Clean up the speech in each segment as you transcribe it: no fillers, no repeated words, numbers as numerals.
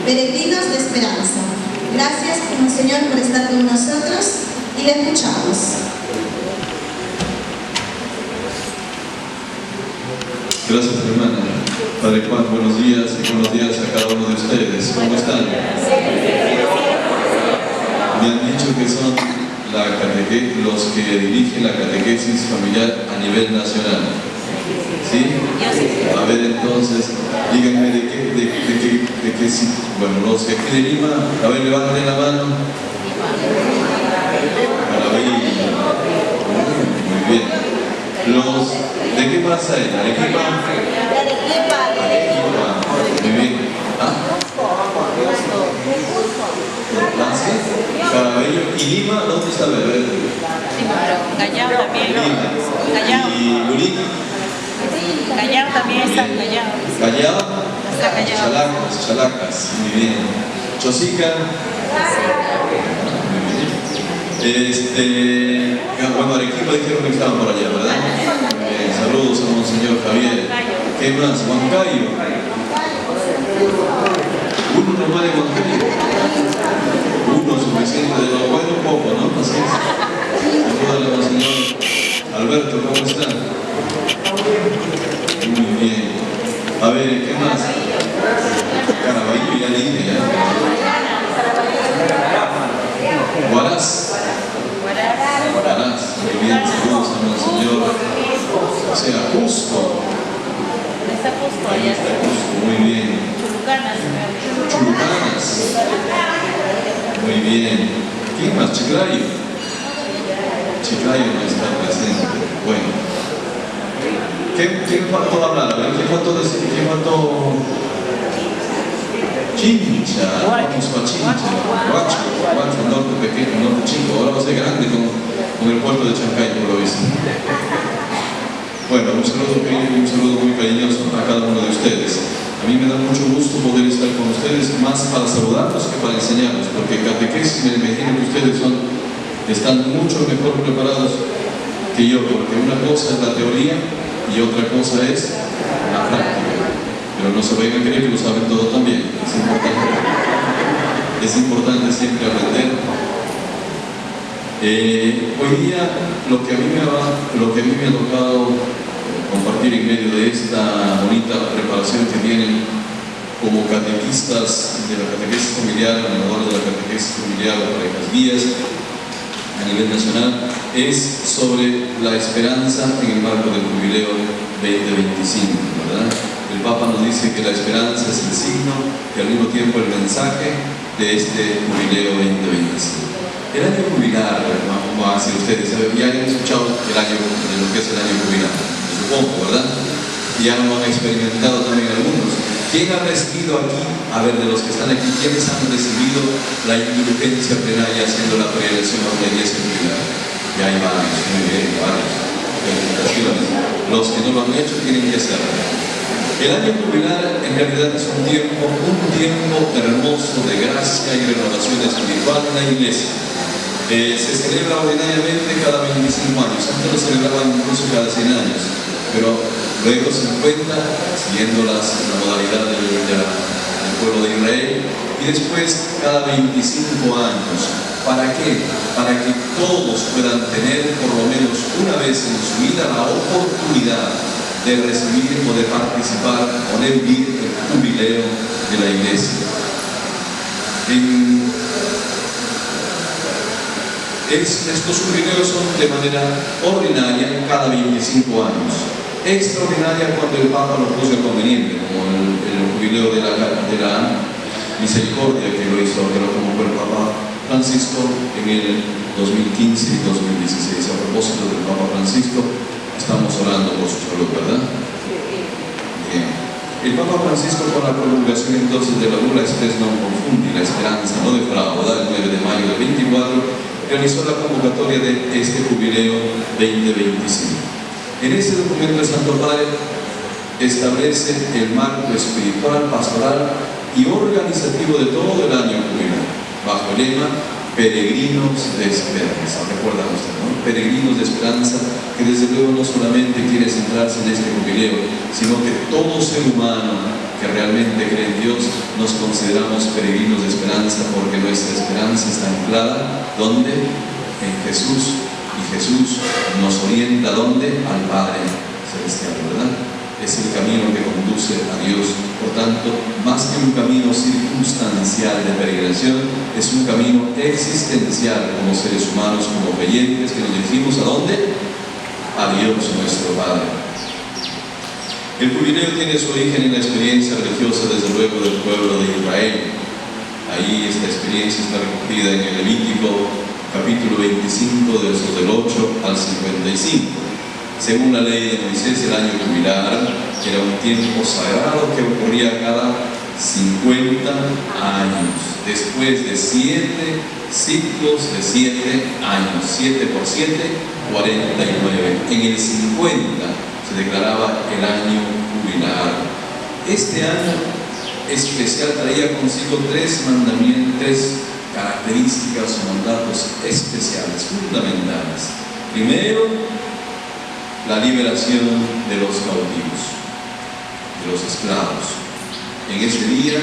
peregrinos de esperanza. Gracias, Monseñor, por estar con nosotros y le escuchamos. Gracias, hermana. Padre Juan, buenos días y buenos días a cada uno de ustedes. ¿Cómo están? Me han dicho que son los que dirigen la catequesis familiar a nivel nacional. ¿Sí? A ver, entonces, díganme de qué sí. Bueno, los que aquí de Lima, a ver, levanten la mano. Muy bien. ¿De qué pasa ahí? ¿Arequipa? Muy bien. ¿Ah? Caraballo y Lima, ¿dónde está? Lima, Callao también. Lima. Callao. ¿Y Lurín? Callao también está, Callao. ¿Callao? Está Callao. Chalacas, muy bien. Chosica. Bueno, Arequipa dijeron que estaban por allá, ¿verdad? Saludos a Monseñor Javier. ¿Qué más? Huancayo. Uno nomás de Huancayo. Uno suficiente de lo bueno, poco, ¿no? Así es. Saludos a Monseñor Alberto, ¿cómo están? Muy bien. A ver, ¿qué más? Caraballo ya dije, ¿ya? Huaraz. Muy bien, saludos a Monseñor. O sea, Cusco. Está Cusco allá. Está Cusco, muy bien. Chulucanas. Muy bien. ¿Quién más? Chiclayo. Chiclayo no está presente. Bueno. ¿Qué faltó hablar? A ver, ¿qué faltó decir? ¿Qué faltó? Chincha. Vamos para Chincha. Huacho, norte pequeño, norte chico. Ahora va a ser grande con el puerto de Chancay, por lo visto. Bueno, un saludo muy cariñoso a cada uno de ustedes. A mí me da mucho gusto poder estar con ustedes, más para saludarlos que para enseñarlos, porque catequesis me imagino que ustedes están mucho mejor preparados que yo, porque una cosa es la teoría y otra cosa es la práctica. Pero no se vayan a creer que lo saben todo también. Es importante siempre aprender. Hoy día lo que a mí me ha tocado compartir en medio de esta bonita preparación que tienen como catequistas de la catequesis familiar, animadores de la catequesis familiar o parejas guías a nivel nacional, es sobre la esperanza en el marco del jubileo 2025, ¿verdad? El Papa nos dice que la esperanza es el signo y al mismo tiempo el mensaje de este jubileo 2025. El año jubilar, como hacen ustedes, ya han escuchado el año, de lo que es el año jubilar, supongo, ¿verdad? Ya lo han experimentado también algunos. ¿Quién ha recibido aquí, a ver, de los que están aquí, quiénes han recibido la indulgencia plenaria haciendo la prelación a una iglesia jubilar? Ya hay varios, muy bien, varios. Felicitaciones. Los que no lo han hecho tienen que hacerlo. El año jubilar en realidad es un tiempo hermoso de gracia y renovación espiritual en la iglesia. Se celebra ordinariamente cada 25 años, antes lo celebraban incluso cada 100 años, pero luego se encuentra siguiendo la modalidad del pueblo de Israel, y después cada 25 años. ¿Para qué? Para que todos puedan tener por lo menos una vez en su vida la oportunidad de recibir o de participar o de vivir el jubileo de la iglesia. Estos jubileos son de manera ordinaria cada 25 años, extraordinaria cuando el Papa lo puso conveniente, como el jubileo de la misericordia que lo hizo, que lo convocó el Papa Francisco en el 2015 y 2016. A propósito del Papa Francisco, estamos orando por su salud, ¿verdad? Bien. El Papa Francisco, con la promulgación entonces de la Bula Express Non Confundi, la esperanza no defrauda, el 9 de mayo del 24, realizó la convocatoria de este jubileo 2025. En este documento el Santo Padre establece el marco espiritual, pastoral y organizativo de todo el año jubilar, bajo el lema Peregrinos de Esperanza. ¿Recuerdan ustedes, no? Peregrinos de Esperanza, que desde luego no solamente quiere centrarse en este jubileo, sino que todo ser humano que realmente cree en Dios, nos consideramos peregrinos de esperanza, porque nuestra esperanza está anclada, ¿dónde? En Jesús. Y Jesús nos orienta, ¿dónde? Al Padre Celestial, ¿verdad? Es el camino que conduce a Dios. Por tanto, más que un camino circunstancial de peregrinación, es un camino existencial como seres humanos, como creyentes, que nos dirigimos ¿a dónde? A Dios nuestro Padre. El jubileo tiene su origen en la experiencia religiosa, desde luego, del pueblo de Israel. Ahí esta experiencia está recogida en el Levítico, capítulo 25, versos del 8 al 55. Según la ley de Moisés, el año jubilar era un tiempo sagrado que ocurría cada 50 años, después de 7 ciclos de 7 años. 7 por 7, 49. En el 50 se declaraba el año jubilar. Este año especial traía consigo tres mandamientos, tres características o mandatos especiales, fundamentales. Primero, la liberación de los cautivos, de los esclavos. En ese día,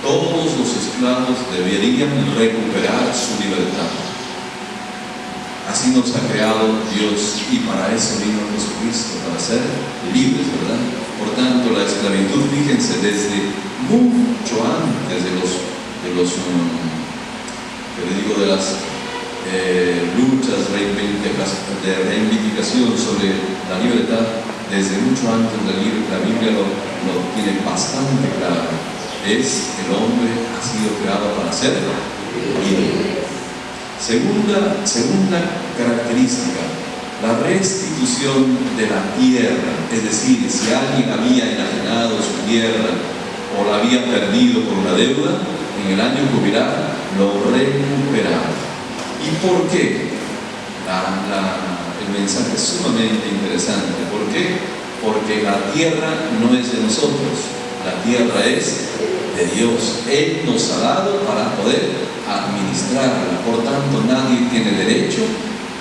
todos los esclavos deberían recuperar su libertad. Así nos ha creado Dios, y para eso vino Jesucristo, para ser libres, ¿verdad? Por tanto, la esclavitud, fíjense, desde mucho antes de las luchas de reivindicación sobre la libertad, desde mucho antes la Biblia lo tiene bastante claro. El hombre ha sido creado para ser libre. Segunda característica, la restitución de la tierra. Es decir, si alguien había enajenado su tierra o la había perdido por una deuda, en el año jubilar lo recuperaba. ¿Y por qué? El mensaje es sumamente interesante. ¿Por qué? Porque la tierra no es de nosotros, la tierra es de Dios. Él nos ha dado para poder administrarla. Por tanto, nadie tiene derecho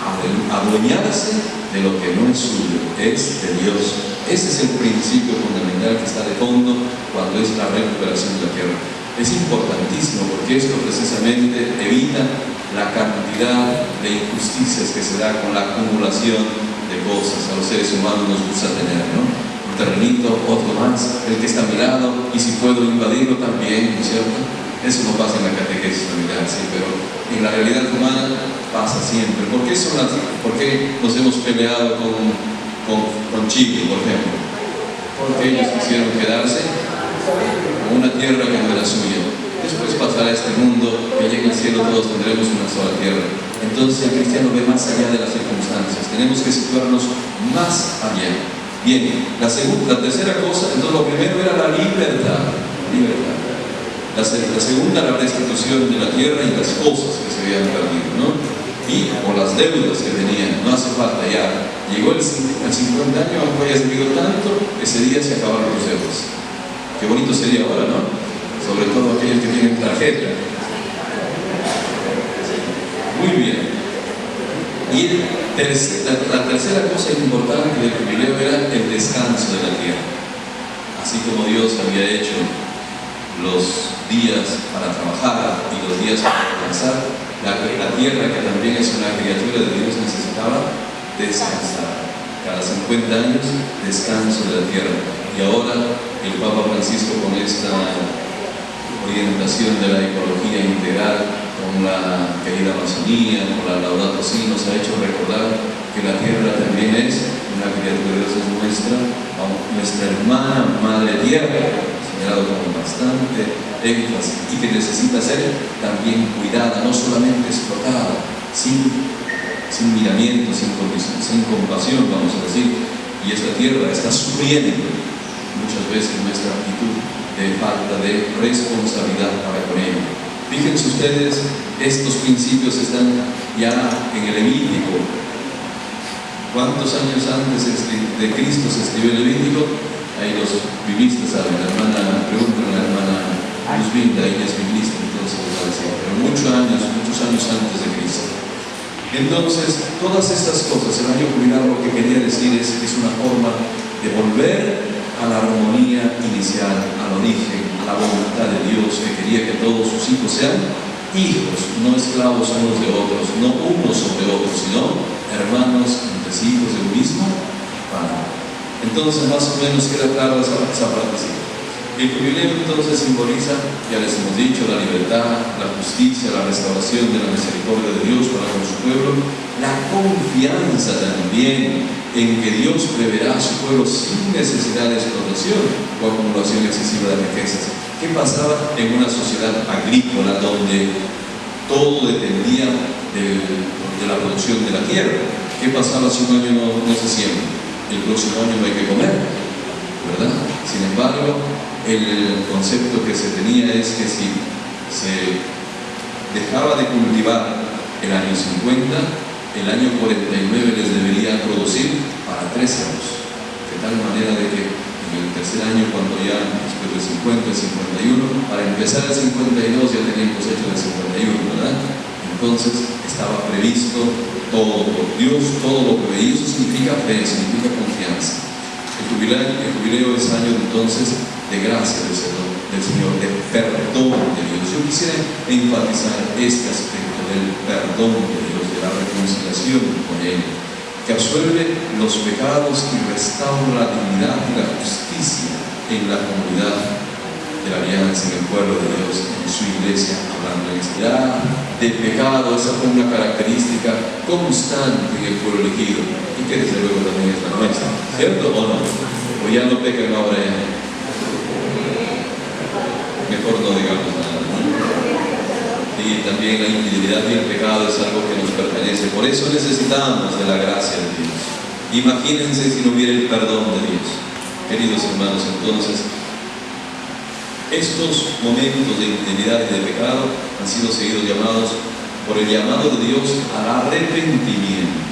a adueñarse de lo que no es suyo, es de Dios. Ese es el principio fundamental que está de fondo cuando es la recuperación de la tierra. Es importantísimo porque esto precisamente evita la cantidad de injusticias que se da con la acumulación de cosas. A los seres humanos nos gusta tener, ¿no? Un terrenito, otro más, el que está a mi lado, y si puedo invadirlo también, ¿no es cierto? Eso no pasa en la catequesis familiar, sí, pero en la realidad humana pasa siempre. ¿Por qué nos hemos peleado con Chile, por ejemplo? Porque ellos quisieron quedarse con una tierra que no era suya. Después pasará este mundo, que llegue al cielo, todos tendremos una sola tierra. Entonces el cristiano ve más allá de las circunstancias. Tenemos que situarnos más allá. Bien, la tercera cosa, entonces lo primero era la libertad. La segunda, la restitución de la tierra y las cosas que se habían perdido, ¿no? O las deudas que tenían. No hace falta ya. Llegó el 50 años, aunque hayas vivido tanto, ese día se acabaron los deudas. Qué bonito sería ahora, ¿no? Sobre todo aquellos que tienen tarjeta. Muy bien. Y la tercera cosa importante del jubileo era el descanso de la tierra. Así como Dios había hecho los días para trabajar y los días para descansar, la tierra, que también es una criatura de Dios, necesitaba descansar. Cada 50 años, descanso de la tierra. Y ahora el Papa Francisco, con esta orientación de la ecología integral, con la querida Amazonía, con la Laudato Si, nos ha hecho recordar que la tierra también es una criatura de Dios, es nuestra hermana madre tierra, señalado con bastante énfasis, y que necesita ser también cuidada, no solamente explotada, sin miramiento, sin compasión, vamos a decir. Y esta tierra está sufriendo muchas veces nuestra actitud de falta de responsabilidad para con ella. Fíjense ustedes, estos principios están ya en el Levítico. ¿Cuántos años antes de Cristo se escribió el Levítico? Ahí los biblistas saben, la hermana Luzbinda, ella es biblista, entonces va a decir, pero muchos años antes de Cristo. Entonces, todas estas cosas, el año jubilar, lo que quería decir es una forma de volver a la armonía inicial, al origen, a la voluntad de Dios, que quería que todos sus hijos sean hijos, no esclavos unos de otros, no unos sobre otros, sino hermanos entre sí, hijos del mismo Padre. Entonces, más o menos queda clara esa partecita. El jubileo entonces simboliza, ya les hemos dicho, la libertad, la justicia, la restauración de la misericordia de Dios para con su pueblo, la confianza también en que Dios preverá a su pueblo sin necesidad de explotación o acumulación excesiva de riquezas. ¿Qué pasaba en una sociedad agrícola donde todo dependía de la producción de la tierra? ¿Qué pasaba si un año no se siembra? El próximo año no hay que comer, ¿verdad? Sin embargo, el concepto que se tenía es que si se dejaba de cultivar el año 50, el año 49 les debería producir para 3 años, de tal manera de que en el tercer año, cuando ya después del 50, el 51, para empezar el 52 ya tenían cosecha del 51, ¿verdad? Entonces estaba previsto todo por Dios, todo lo que veía. Eso significa fe, significa confianza. El jubileo es año entonces de gracia del Señor, de perdón de Dios. Yo quisiera enfatizar este aspecto del perdón de Dios, de la reconciliación con Él, que absuelve los pecados y restaura la dignidad y la justicia en la comunidad de la alianza, en el pueblo de Dios, en su iglesia, hablando en esta de pecado. Esa fue una característica constante en el pueblo elegido y que desde luego también es la nuestra, ¿cierto o no? O ya no pecan ahora ya. Mejor no digamos nada, ¿no? Y también la infidelidad y el pecado es algo que nos pertenece. Por eso necesitamos de la gracia de Dios. Imagínense si no hubiera el perdón de Dios. Queridos hermanos, entonces, estos momentos de infidelidad y de pecado han sido seguidos llamados por el llamado de Dios al arrepentimiento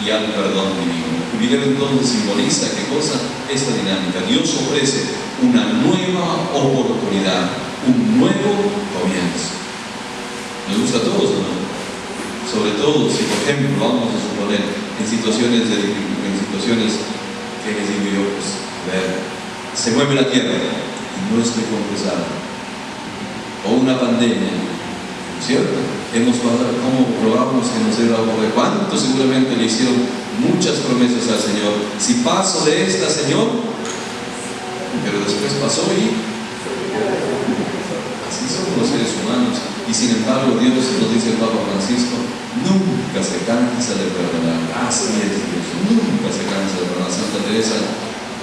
y al perdón divino. El jubileo entonces simboliza ¿qué cosa? Esta dinámica. Dios ofrece una nueva oportunidad, un nuevo comienzo. Nos gusta a todos, ¿no? Sobre todo si, por ejemplo, vamos a suponer en situaciones que les digo yo, pues, a ver, se mueve la tierra y no estoy confesado, o una pandemia, ¿cierto? Hemos pasado, ¿cómo probamos que nos debe ocurrir? ¿Cuánto seguramente le hicieron muchas promesas al Señor? Si paso de esta, Señor, pero después pasó y así somos los seres humanos. Y sin embargo, Dios, nos dice el Papa Francisco, nunca se cansa de perdonar. Así es Dios, nunca se cansa de perdonar. Santa Teresa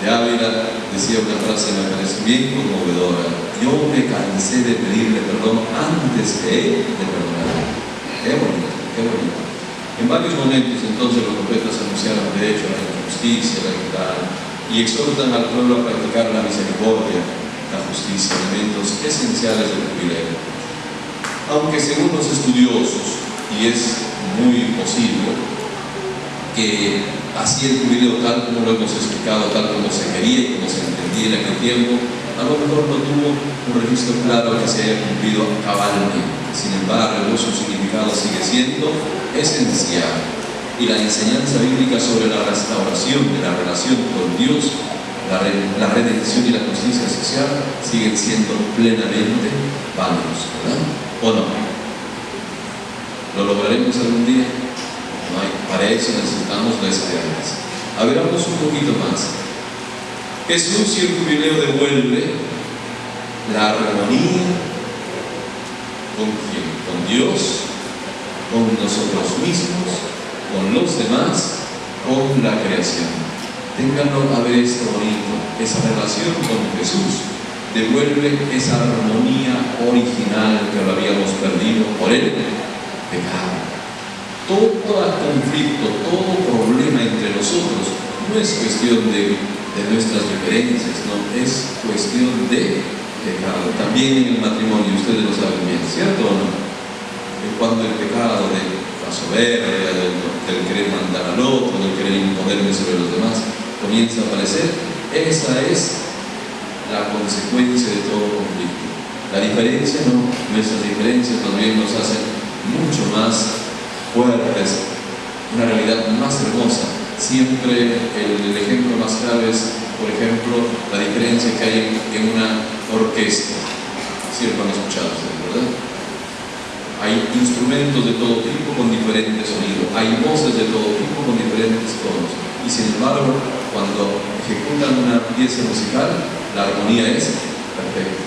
de Ávila decía una frase que me parece bien conmovedora: yo me cansé de pedirle perdón antes que él de perdonar. Qué bonito, qué bonito. En varios momentos entonces los profetas anunciaron de hecho la justicia, la equidad, y exhortan al pueblo a practicar la misericordia, la justicia, elementos esenciales del jubileo. Aunque según los estudiosos, y es muy posible que así el jubileo, tal como lo hemos explicado, tal como se quería y como se entendía en aquel tiempo, a lo mejor no tuvo un registro claro que se haya cumplido cabalmente. Sin embargo, su significado sigue siendo esencial, y la enseñanza bíblica sobre la restauración de la relación con Dios, la redención y la justicia social siguen siendo plenamente válidos, ¿verdad? ¿O no? ¿Lo lograremos algún día? No hay. Para eso necesitamos la esperanza. A ver, vamos un poquito más. Jesús y el jubileo devuelve la armonía ¿con quién? Con Dios, con nosotros mismos, con los demás, con la creación. Ténganlo a ver esto bonito. Esa relación con Jesús devuelve esa armonía original que lo habíamos perdido por el pecado. Todo conflicto, todo problema entre nosotros no es cuestión de nuestras diferencias, no, es cuestión de pecado. También en el matrimonio, ustedes lo saben bien, ¿cierto o no? Cuando el pecado de la soberbia, del querer mandar al otro, del querer imponerme sobre los demás, comienza a aparecer, esa es la consecuencia de todo conflicto. La diferencia no, nuestras diferencias también nos hacen mucho más fuertes, una realidad más hermosa. Siempre el ejemplo más claro es por ejemplo, la diferencia que hay en una orquesta. ¿Cierto? Han escuchado ustedes, ¿verdad? Hay instrumentos de todo tipo con diferentes sonidos, hay voces de todo tipo con diferentes tonos, y sin embargo, cuando ejecutan una pieza musical, la armonía es perfecta.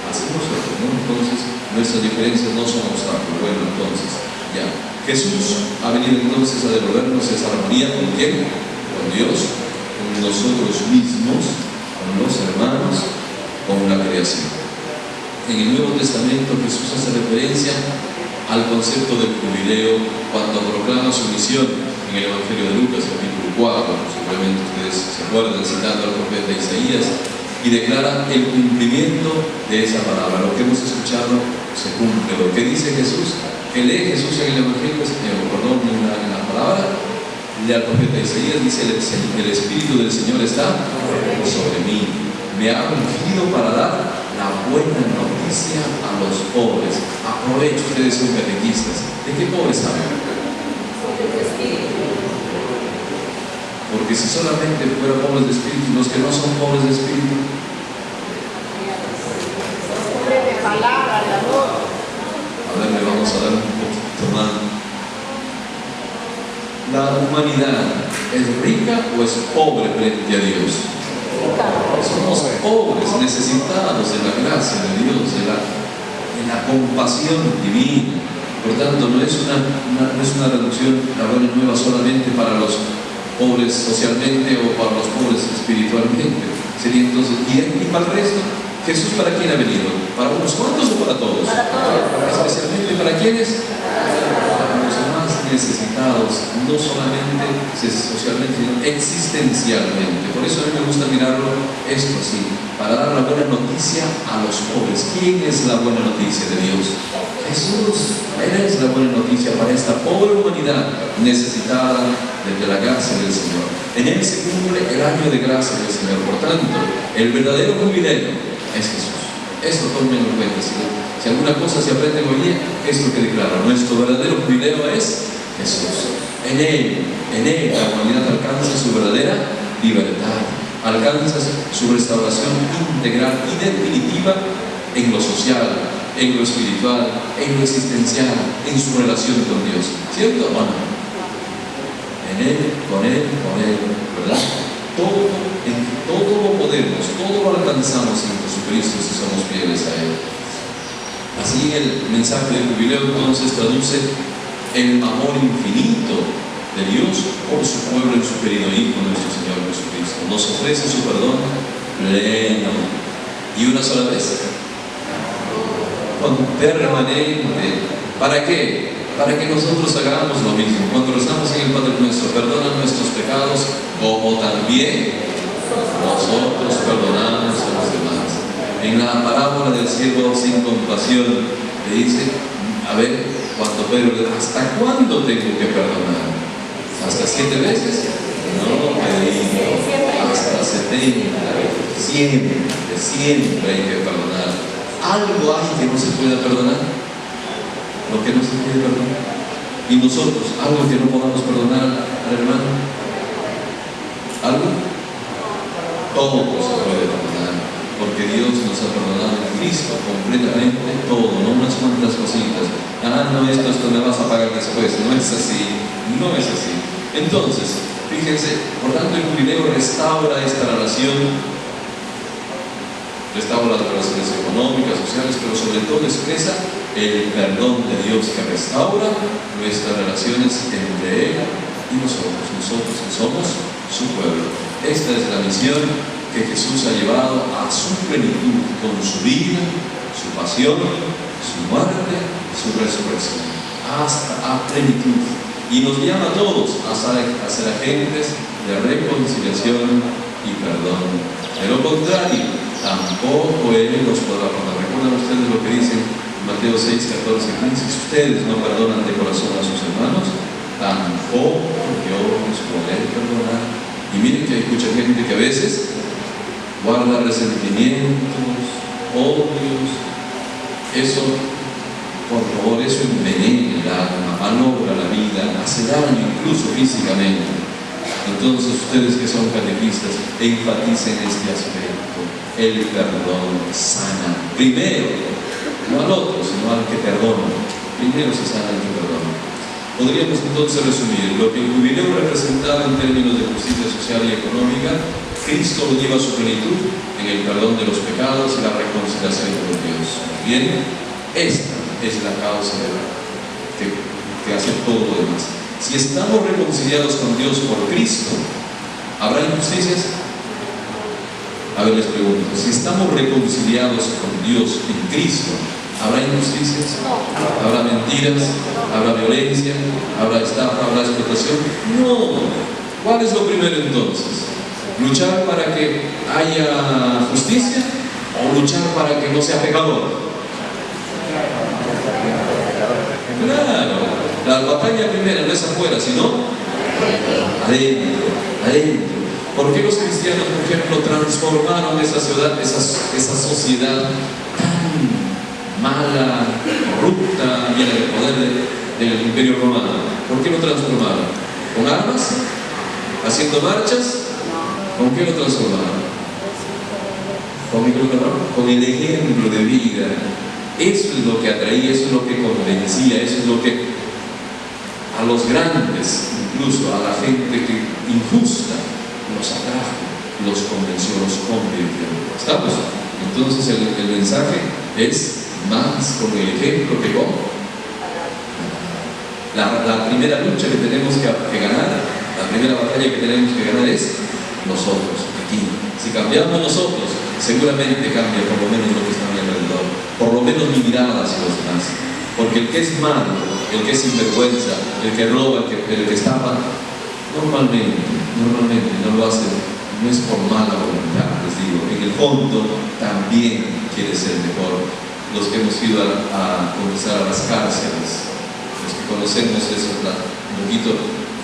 Así nosotros, ¿no? Entonces, nuestras diferencias no son obstáculos. Bueno, entonces, ya. Jesús ha venido entonces a devolvernos esa armonía. ¿Con quién? Con Dios, con nosotros mismos, con los hermanos, con la creación. En el Nuevo Testamento Jesús hace referencia al concepto del jubileo cuando proclama su misión en el Evangelio de Lucas, capítulo 4, seguramente ustedes se acuerdan citando al profeta Isaías, y declara el cumplimiento de esa palabra. Lo que hemos escuchado se cumple. Lo que dice Jesús, que lee Jesús en el Evangelio, en la palabra, lee al profeta Isaías, dice: el Espíritu del Señor está sobre mí, me ha ungido para dar la buena noticia a los pobres. Aprovecho, ustedes son catequistas. ¿De qué pobres hablan? Porque si solamente fueran pobres de espíritu, los que no son pobres de espíritu, a ver, le vamos a dar un poquito más. ¿La humanidad es rica o es pobre frente a Dios? Somos pobres, necesitados de la gracia de Dios, de la compasión divina. Por tanto, no es una reducción, la buena nueva, solamente para los pobres socialmente o para los pobres espiritualmente. Sería entonces, ¿y para el resto? ¿Jesús para quién ha venido? ¿Para unos cuantos o para todos? Para todos. ¿Especialmente para quiénes? Para los más necesitados, no solamente socialmente, sino existencialmente. Por eso a mí me gusta mirarlo esto así, para dar la buena noticia a los pobres. ¿Quién es la buena noticia de Dios? Jesús. Él es la buena noticia para esta pobre humanidad necesitada de la gracia del Señor. En Él se cumple el año de gracia del Señor. Por tanto, el verdadero jubileo es Jesús. Esto tómenlo en cuenta. Si alguna cosa se aprende hoy día, esto que declara: nuestro verdadero jubileo es Jesús. En Él la humanidad alcanza su verdadera libertad, alcanza su restauración integral y definitiva en lo social, en lo espiritual, en lo existencial, en su relación con Dios. ¿Cierto o no? En Él, con Él, ¿verdad? Todo lo podemos, todo lo alcanzamos en Jesucristo si somos fieles a Él. Así el mensaje del jubileo entonces traduce el amor infinito de Dios por su pueblo en su querido Hijo, nuestro Señor Jesucristo. Nos ofrece su perdón pleno y una sola vez, permanente. ¿Para qué? Para que nosotros hagamos lo mismo. Cuando rezamos en el Padre Nuestro: perdona nuestros pecados como también nosotros perdonamos a los demás. En la parábola del siervo sin compasión le dice: a ver, cuando Pedro le dice: ¿hasta cuándo tengo que perdonar? ¿Hasta 7 veces? No, Pedro, hasta 70. Siempre hay que perdonar. ¿Algo hay que no se pueda perdonar? Lo que no se puede perdonar. ¿Y nosotros, algo que no podamos perdonar al hermano? ¿Algo? Todo se puede perdonar, porque Dios nos ha perdonado en Cristo completamente todo, no unas cuantas cositas. No, esto me vas a pagar después. No es así, no es así. Entonces, fíjense, por tanto el jubileo restaura esta relación, restaura las relaciones económicas, sociales, pero sobre todo expresa el perdón de Dios que restaura nuestras relaciones entre Él y nosotros que somos su pueblo. Esta es la misión que Jesús ha llevado a su plenitud con su vida, su pasión, su muerte, su resurrección, hasta a plenitud. Y nos llama a todos a ser agentes de reconciliación y perdón. De lo contrario, tampoco Él los podrá perdonar. ¿Recuerdan ustedes lo que dice Mateo 6, 14 y 15? Si ustedes no perdonan de corazón a sus hermanos, tampoco yo los podré perdonar. Y miren que hay mucha gente que a veces guarda resentimientos, odios. Eso, por favor, eso envenena el alma, malogra la vida, hace daño incluso físicamente. Entonces ustedes que son catequistas, enfaticen este aspecto. El perdón sana. Primero, no al otro, sino al que perdona. Primero se sana el que perdona. Podríamos entonces resumir lo que el jubileo representaba en términos de justicia social y económica. Cristo lo lleva a su plenitud en el perdón de los pecados y la reconciliación con Dios. Bien, esta es la causa que hace todo lo demás. Si estamos reconciliados con Dios por Cristo, ¿habrá injusticias? A ver, les pregunto, si estamos reconciliados con Dios en Cristo, ¿habrá injusticias? ¿Habrá mentiras? ¿Habrá violencia? ¿Habrá estafa? ¿Habrá explotación? No. ¿Cuál es lo primero entonces? ¿Luchar para que haya justicia o luchar para que no sea pecador? Claro, la batalla primera no es afuera, sino adentro, adentro. ¿Por qué los cristianos, por ejemplo, transformaron esa ciudad, esa sociedad tan mala, corrupta, llena de poder del Imperio Romano? ¿Por qué lo transformaron? ¿Con armas? ¿Haciendo marchas? ¿Con qué lo transformaron? Con el ejemplo de vida. Eso es lo que atraía, eso es lo que convencía, eso es lo que a los grandes, incluso a la gente que injusta, los atrajo, los convenció, los convirtió. ¿Estamos? Entonces el mensaje es más con el ejemplo que con la primera lucha que tenemos que ganar, la primera batalla que tenemos que ganar es nosotros, aquí. Si cambiamos nosotros, seguramente cambia por lo menos lo que está a mi alrededor, por lo menos mi mirada hacia los demás. Porque el que es malo, el que es sinvergüenza, el que roba, el que estafa, normalmente no lo hace, no es por mala voluntad, les digo. En el fondo también quiere ser mejor. Los que hemos ido a comenzar a las cárceles, los que conocemos eso, un poquito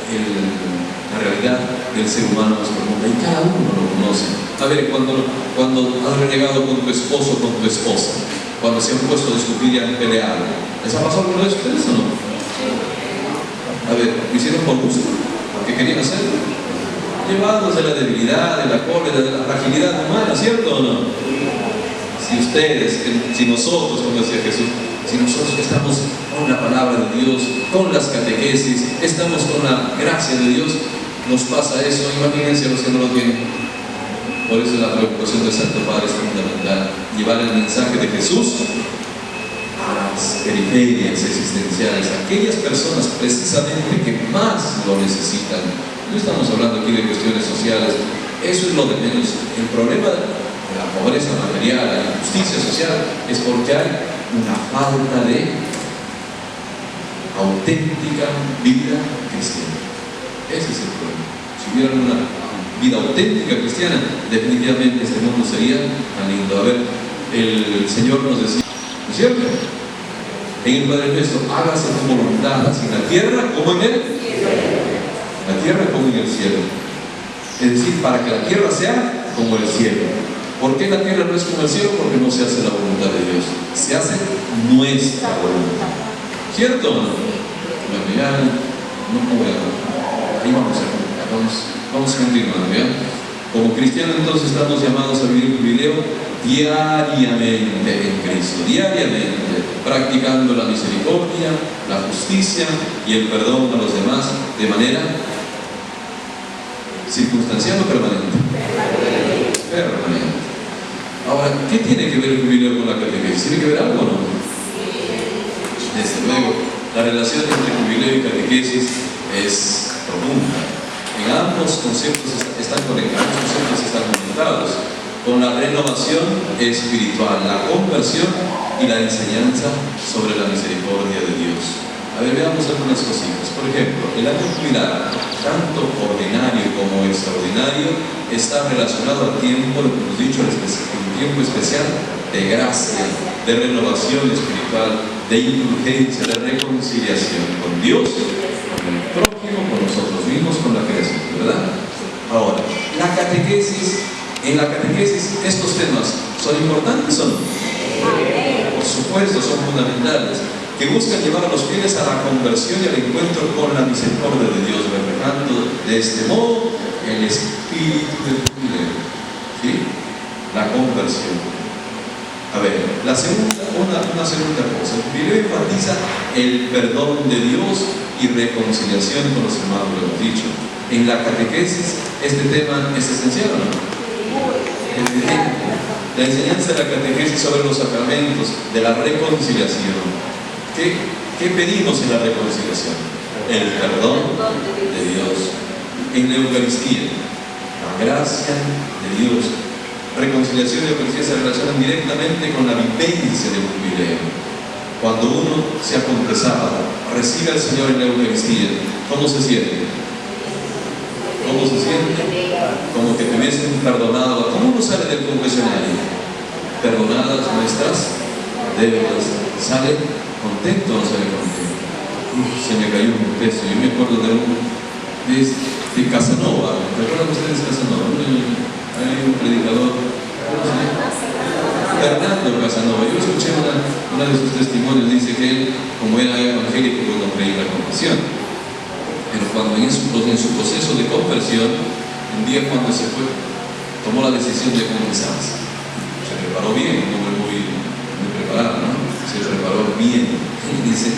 la realidad del ser humano más profunda, y cada uno lo conoce. A ver, cuando has renegado con tu esposo o con tu esposa, cuando se han puesto a discutir y a pelear, ¿les ha pasado alguna vez a ustedes o no? A ver, ¿lo hicieron por gusto? ¿Porque querían hacerlo? Llevados de la debilidad, de la cólera, de la fragilidad humana, ¿cierto o no? Si nosotros, como decía Jesús, si nosotros estamos con la palabra de Dios, con las catequesis, estamos con la gracia de Dios, nos pasa eso. Imagínense a los que no lo tienen. Por eso la preocupación del Santo Padre es fundamental, llevar el mensaje de Jesús a las periferias existenciales, a aquellas personas precisamente que más lo necesitan. No estamos hablando aquí de cuestiones sociales, eso es lo de menos. El problema de la pobreza material, la injusticia social, es porque hay una falta de auténtica vida cristiana. Ese es el problema. Si hubiera una vida auténtica cristiana, definitivamente este mundo sería tan lindo. A ver, el Señor nos decía, ¿no es cierto? En el Padre Nuestro, hágase tu voluntad, así en la tierra como en el cielo. La tierra como en el cielo. Es decir, para que la tierra sea como el cielo. ¿Por qué la tierra no es como el cielo? Porque no se hace la voluntad de Dios, se hace nuestra voluntad. ¿Cierto o no? Bueno, ya no voy a... Ahí vamos continuando, ¿ya? Como cristianos entonces estamos llamados a vivir el jubileo diariamente en Cristo, diariamente, practicando la misericordia, la justicia y el perdón a los demás de manera circunstancial o permanente. Permanente. Ahora, ¿qué tiene que ver el jubileo con la catequesis? ¿Tiene que ver algo o no? Desde luego, la relación entre jubileo y catequesis es profunda. En ambos conceptos están conectados con la renovación espiritual, la conversión y la enseñanza sobre la misericordia de Dios. A ver, veamos algunas cositas. Por ejemplo, el año jubilar, tanto ordinario como extraordinario, está relacionado al tiempo, lo que hemos dicho, un tiempo especial de gracia, de renovación espiritual, de indulgencia, de reconciliación con Dios, con el prójimo, con nosotros mismos, con la creación, ¿verdad? Ahora, en la catequesis, estos temas son importantes o no? Por supuesto, son fundamentales, que buscan llevar a los fieles a la conversión y al encuentro con la misericordia de Dios, reflejando De este modo, el espíritu del jubileo, ¿sí? La conversión. A ver, una segunda cosa. El jubileo enfatiza el perdón de Dios y reconciliación con los hermanos, lo hemos dicho. En la catequesis, este tema es esencial, ¿no? La enseñanza de la catequesis sobre los sacramentos, de la reconciliación. ¿Qué pedimos en la reconciliación? El perdón de Dios. En la Eucaristía, la gracia de Dios. Reconciliación y Eucaristía se relacionan directamente con la vivencia del jubileo. Cuando uno se ha confesado, recibe al Señor en la Eucaristía, ¿cómo se siente? ¿Cómo se siente? Como que te hubiesen perdonado. ¿Cómo uno sale del confesionario? Perdonadas nuestras deudas. ¿Sale contento o no sale contento? Se me cayó un peso. Yo me acuerdo de Casanova. ¿Te acuerdan ustedes de Casanova? Hay un predicador, Fernando Casanova. Yo escuché una de sus testimonios. Dice que él, como era evangélico, pues no creía en la conversión. Pero cuando en su proceso de conversión, un día cuando se fue, tomó la decisión de confesarse. Se preparó bien, un hombre muy preparado, ¿no? Se preparó bien. Y dice,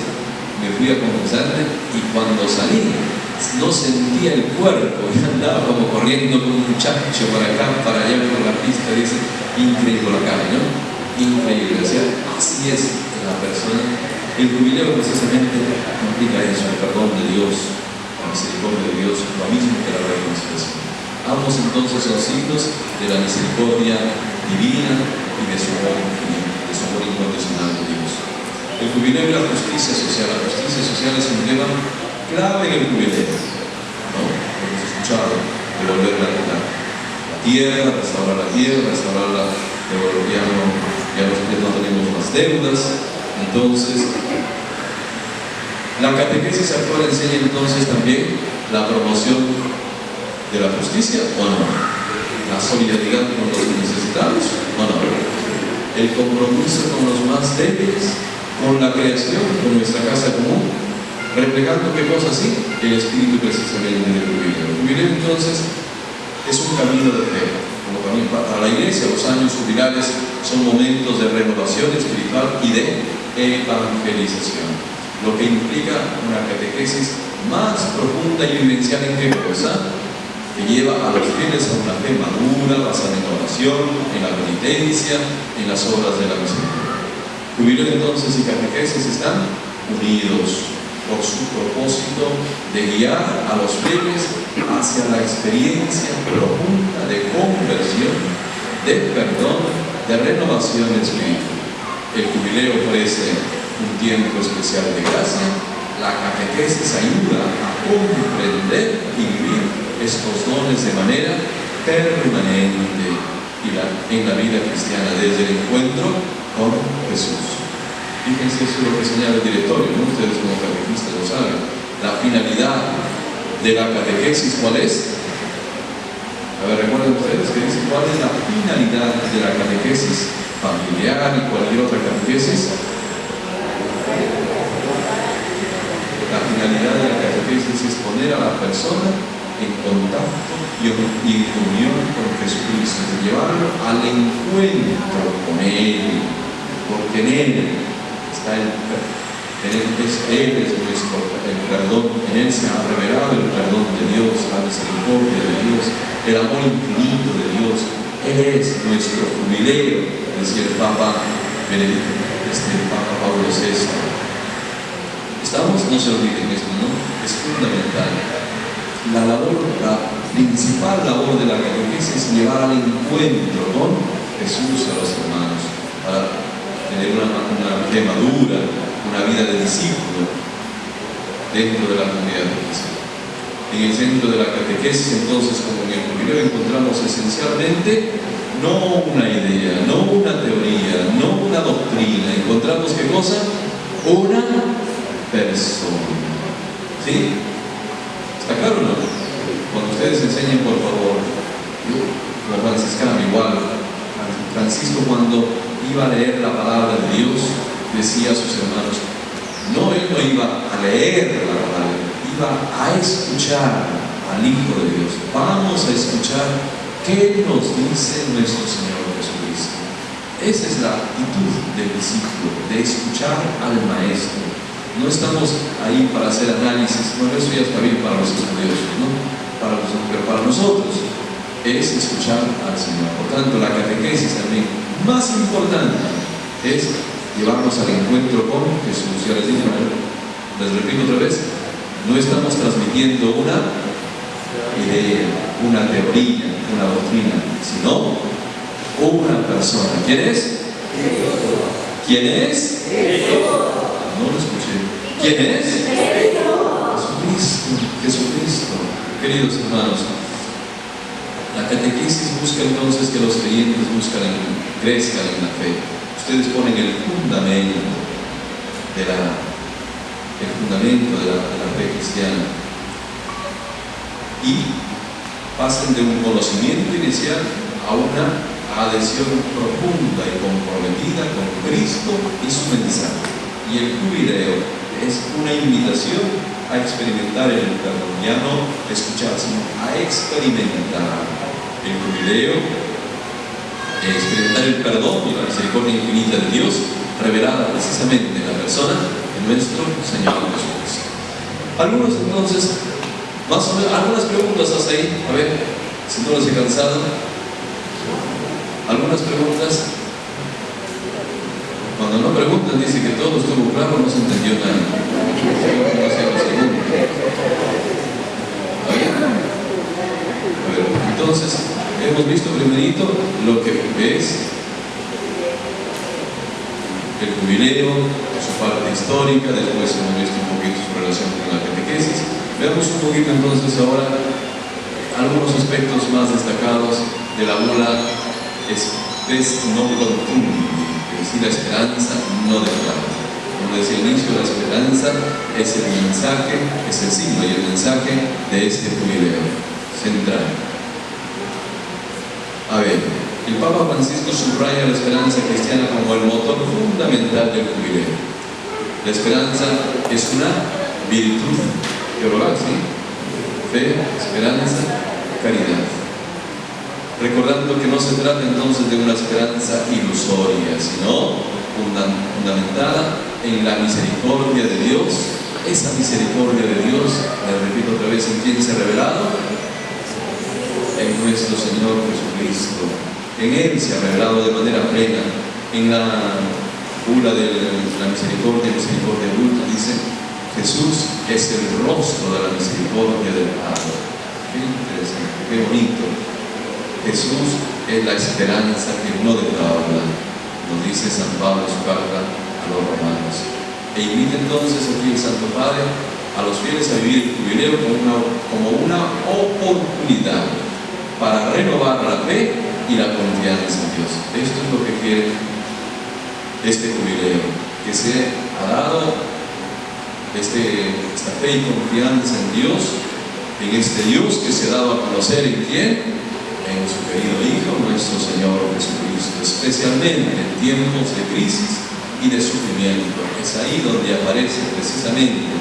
me fui a confesarme y cuando salí, no sentía el cuerpo, y andaba como corriendo con un muchacho para acá, para allá por la pista. Dice, increíble la calle, ¿no? Increíble. O sea, así es la persona. El jubileo precisamente implica eso, el perdón de Dios, la misericordia de Dios, lo mismo que la reconciliación. Ambos entonces son signos de la misericordia divina y de su amor infinito, de su amor incondicional de Dios. El jubileo y la justicia social. La justicia social es un tema clave en el jubileo, ¿no? Hemos escuchado, devolver la tierra, restaurar la tierra, restaurarla, ya no tenemos más deudas. Entonces, la catequesis actual enseña entonces también la promoción de la justicia, ¿o no? La solidaridad con los necesitados, ¿o no? El compromiso con los más débiles, con la creación, con nuestra casa común, reflejando qué cosa así, el espíritu precisamente del jubileo. El jubileo entonces es un camino de fe, como también para la iglesia. Los años jubilares son momentos de renovación espiritual y de evangelización, lo que implica una catequesis más profunda y vivencial. ¿En qué cosa? Que lleva a los fieles a una fe madura, basada en la oración, en la penitencia, en las obras de la misericordia. Jubileo entonces y catequesis están unidos por su propósito de guiar a los fieles hacia la experiencia profunda de conversión, de perdón, de renovación espiritual. El jubileo ofrece un tiempo especial de gracia. La catequesis ayuda a comprender y vivir estos dones de manera permanente en la vida cristiana, desde el encuentro con Jesús. Fíjense, eso es lo que señala el directorio, ¿no? Ustedes como catequistas lo saben. La finalidad de la catequesis, ¿cuál es? A ver, recuerden ustedes que dice cuál es la finalidad de la catequesis familiar y cualquier otra catequesis. La finalidad de la catequesis es poner a la persona en contacto y en comunión con Jesucristo, de llevarlo al encuentro con Él, porque en Él está Él es nuestro perdón, en Él se ha revelado el perdón de Dios, la misericordia de Dios, el amor infinito de Dios. Él es nuestro jubileo, decía el Papa Benedicto, el Papa Pablo VI. No se olviden esto, ¿no? Es fundamental. La principal labor de la catequesis es llevar al encuentro con Jesús a los hermanos, para tener una fe madura, una vida de discípulo dentro de la comunidad de Cristo. En el centro de la catequesis, entonces, como en el jubileo, encontramos esencialmente no una idea, no una teoría, no una doctrina. Encontramos ¿qué cosa? Una persona. ¿Sí? ¿Está claro o no? Cuando ustedes enseñen, por favor, como franciscano igual, Francisco cuando iba a leer la palabra de Dios, decía a sus hermanos, él no iba a leer la palabra, iba a escuchar, a al Hijo de Dios. Vamos a escuchar qué nos dice nuestro Señor Jesucristo. Esa es la actitud del discípulo, de escuchar al Maestro. No estamos ahí para hacer análisis. Bueno, eso ya está bien para los estudiosos, ¿no? Pero para nosotros es escuchar al Señor. Por tanto, la catequesis también más importante es llevarnos al encuentro con Jesús. Ya les dije, les repito otra vez, no estamos transmitiendo una idea, una teoría, una doctrina, sino una persona. ¿Quién es? ¿Quién es? No lo escuché. ¿Quién es? Jesucristo. Jesucristo. Queridos hermanos, la catequesis busca entonces que los creyentes crezcan en la fe. Ustedes ponen el fundamento de la fe cristiana y pasen de un conocimiento inicial a una adhesión profunda y comprometida con Cristo y su mensaje. Y el jubileo es una invitación a experimentar el perdón, ya no escuchar, sino a experimentar el jubileo, experimentar el perdón y la misericordia infinita de Dios revelada precisamente en la persona de nuestro Señor Jesucristo. Algunos entonces, más o menos, algunas preguntas hasta ahí, a ver, si no los he cansado. Algunas preguntas. Cuando no preguntan, dice que todo estuvo claro, no se entendió nada. No sé lo segundo. ¿Está bien? A ver, entonces, hemos visto primerito lo que es el jubileo, su parte histórica, después hemos visto un poquito su relación con la catequesis. Veamos un poquito entonces ahora algunos aspectos más destacados de la bula Spes non contundi, es decir, la esperanza no defrauda. Como decía al inicio, la esperanza es el mensaje, es el signo y el mensaje de este jubileo central. A ver, el Papa Francisco subraya la esperanza cristiana como el motor fundamental del jubileo. La esperanza es una virtud teologal, ¿sí? Fe, esperanza, caridad. Recordando que no se trata entonces de una esperanza ilusoria, sino fundamentada en la misericordia de Dios. Esa misericordia de Dios, les repito otra vez, ¿en quién se ha revelado? En nuestro Señor Jesucristo. En Él se ha revelado de manera plena. En la bula de la misericordia adulta dice: Jesús es el rostro de la misericordia del Padre. Qué interesante, qué bonito. Jesús es la esperanza que no defrauda, nos dice San Pablo en su carta a los romanos. E invita entonces aquí el Santo Padre a los fieles a vivir el jubileo como una oportunidad para renovar la fe y la confianza en Dios. Esto es lo que quiere este jubileo, que se ha dado esta fe y confianza en Dios, en este Dios que se ha dado a conocer en quién, en su querido Hijo, nuestro Señor Jesucristo, especialmente en tiempos de crisis y de sufrimiento. Es ahí donde aparece precisamente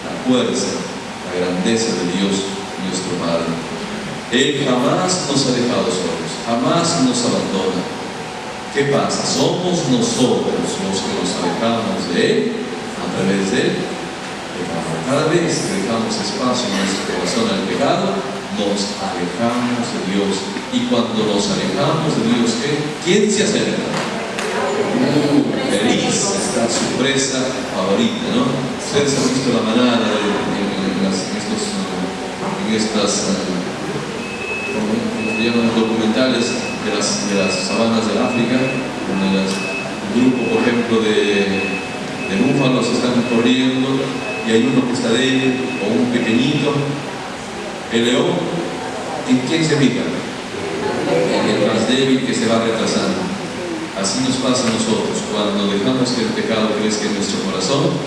la fuerza, la grandeza de Dios, nuestro Padre. Él jamás nos ha dejado solos, jamás nos abandona. ¿Qué pasa? Somos nosotros los que nos alejamos de Él a través de Él. Cada vez que dejamos espacio en nuestro corazón al pecado, nos alejamos de Dios. Y cuando nos alejamos de Dios, ¿quién se acerca? Feliz está su presa favorita, ¿no? Ustedes han visto la manada en estas ¿cómo se llaman? Documentales de las sabanas del África, donde un grupo, por ejemplo, de búfalos están corriendo y hay uno que está débil o un pequeñito. El león, ¿en quién se fija? En el más débil que se va retrasando. Así nos pasa a nosotros. Cuando dejamos que el pecado crezca en nuestro corazón,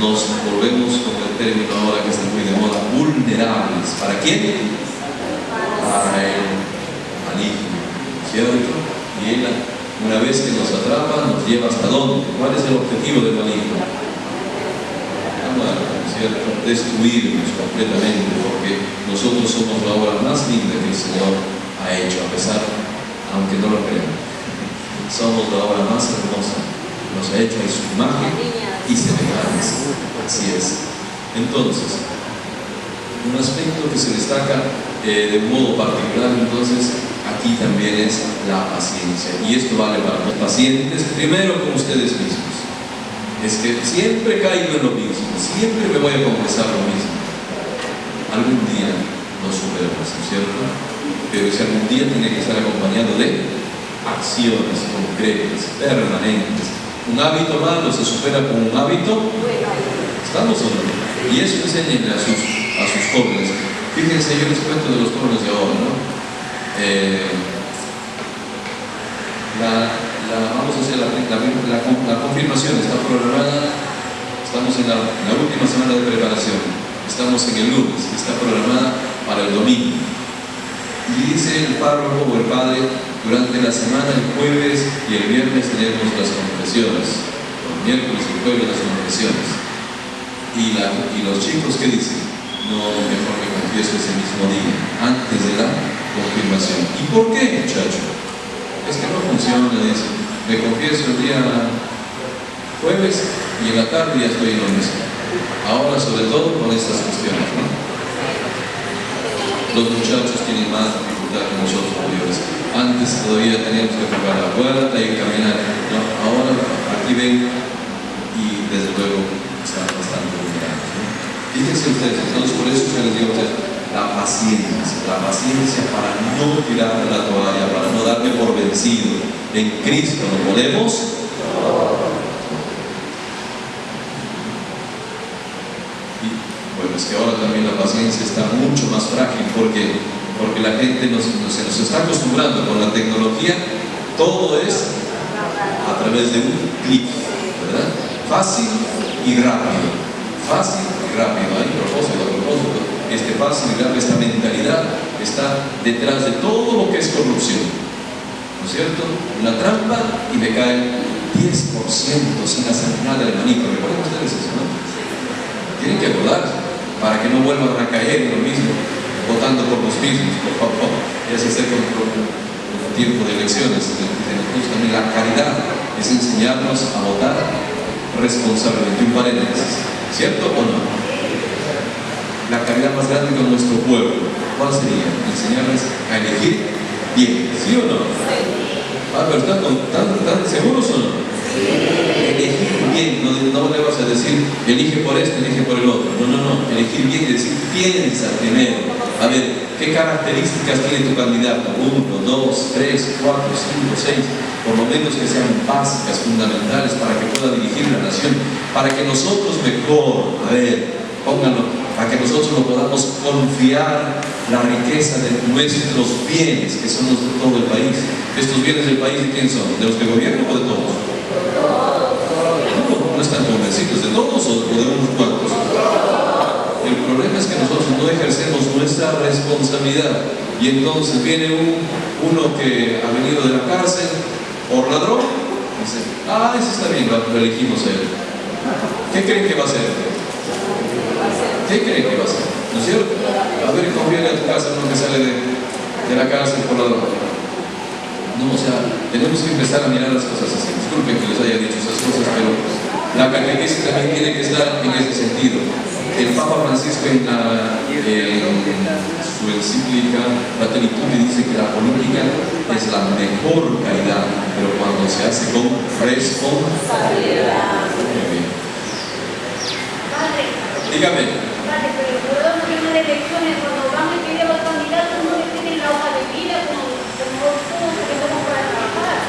nos volvemos, como el término ahora que está muy de moda, vulnerables. ¿Para quién? Para el maligno, ¿cierto? Y él, una vez que nos atrapa, nos lleva hasta dónde. ¿Cuál es el objetivo del maligno? La muerte, cierto?, destruirnos completamente, porque nosotros somos la obra más linda que el Señor ha hecho, a pesar, aunque no lo crean. Somos la obra más hermosa, nos ha hecho en su imagen y semejanza. Así es. Entonces, un aspecto que se destaca de un modo particular, entonces, aquí también es la paciencia. Y esto vale para los pacientes, primero con ustedes mismos. Es que siempre caigo en lo mismo, siempre me voy a confesar lo mismo. Algún día lo superamos, ¿no es cierto? Pero ese algún día tiene que estar acompañado de acciones concretas, permanentes. Un hábito malo se supera con un hábito. ¿Estamos o no? Y eso enseñen a sus jóvenes. Fíjense, yo les cuento de los jóvenes de ahora, ¿no? Vamos a hacer la confirmación, está programada, estamos en la última semana de preparación, estamos en el lunes, está programada para el domingo. Y dice el párroco o el padre, durante la semana, el jueves y el viernes tenemos las confesiones, los miércoles y el jueves las confesiones. Y los chicos, ¿qué dicen? No, mejor me confieso ese mismo día, antes de la confirmación. ¿Y por qué, muchacho? Es que no funciona, dice. Me confieso el día jueves y en la tarde ya estoy en lo mismo. Ahora, sobre todo con estas cuestiones, ¿no? Los muchachos tienen más dificultad que nosotros, mayores. Antes todavía teníamos que tocar la puerta y caminar, ¿no? Ahora aquí ven y desde luego están bastante vulnerables, ¿no? Fíjense ustedes, entonces por eso yo les digo a ustedes, la paciencia para no tirar la toalla, para no darme por vencido. En Cristo lo podemos. Y bueno, es que ahora también la paciencia está mucho más frágil porque la gente se nos está acostumbrando con la tecnología, todo es a través de un clic, ¿verdad? Fácil y rápido. Fácil y rápido. Hay propósito. Fácil y rápido, esta mentalidad está detrás de todo lo que es corrupción. ¿No es cierto? Una trampa y me cae 10% sin hacer nada de manito. ¿Recuerdan ustedes eso, no? Tienen que acordarse para que no vuelvan a caer en lo mismo, votando por los mismos, por favor. Ya se acerca un tiempo de elecciones. Entonces también la caridad es enseñarnos a votar responsablemente. Un paréntesis, ¿cierto o no? La caridad más grande con nuestro pueblo, ¿cuál sería? Enseñarles a elegir bien, ¿sí o no? Ah, pero ¿están seguros o no? Elegir bien, no le vas a decir elige por este, elige por el otro. No, elegir bien y decir piensa primero. A ver, ¿qué características tiene tu candidato? 1, 2, 3, 4, 5, 6. Por lo menos que sean básicas, fundamentales para que pueda dirigir la nación, para que nosotros mejor, a ver, pónganlo, para que nosotros no podamos confiar la riqueza de nuestros bienes, que son los de todo el país. ¿Estos bienes del país de quién son? ¿De los que gobiernan o de todos? No están convencidos, ¿de todos o de unos cuantos? El problema es que nosotros no ejercemos nuestra responsabilidad y entonces viene uno que ha venido de la cárcel por ladrón y dice, ese está bien, lo elegimos a él. ¿Qué creen que va a hacer? ¿Qué creen que va a hacer? ¿No es cierto? A ver, conviene a tu casa uno que sale de la cárcel por ladrón. No, o sea, tenemos que empezar a mirar las cosas así. Disculpen que les haya dicho esas cosas, pero la catequesis también tiene que estar en ese sentido. El Papa Francisco en su encíclica Fratelli Tutti dice que la política es la mejor caridad, pero cuando se hace con responsabilidad. Muy bien. Dígame. Padre, pero el pueblo no tiene elecciones, cuando van a pedir a los candidatos no le piden la hoja de vida como todos que estamos para trabajar.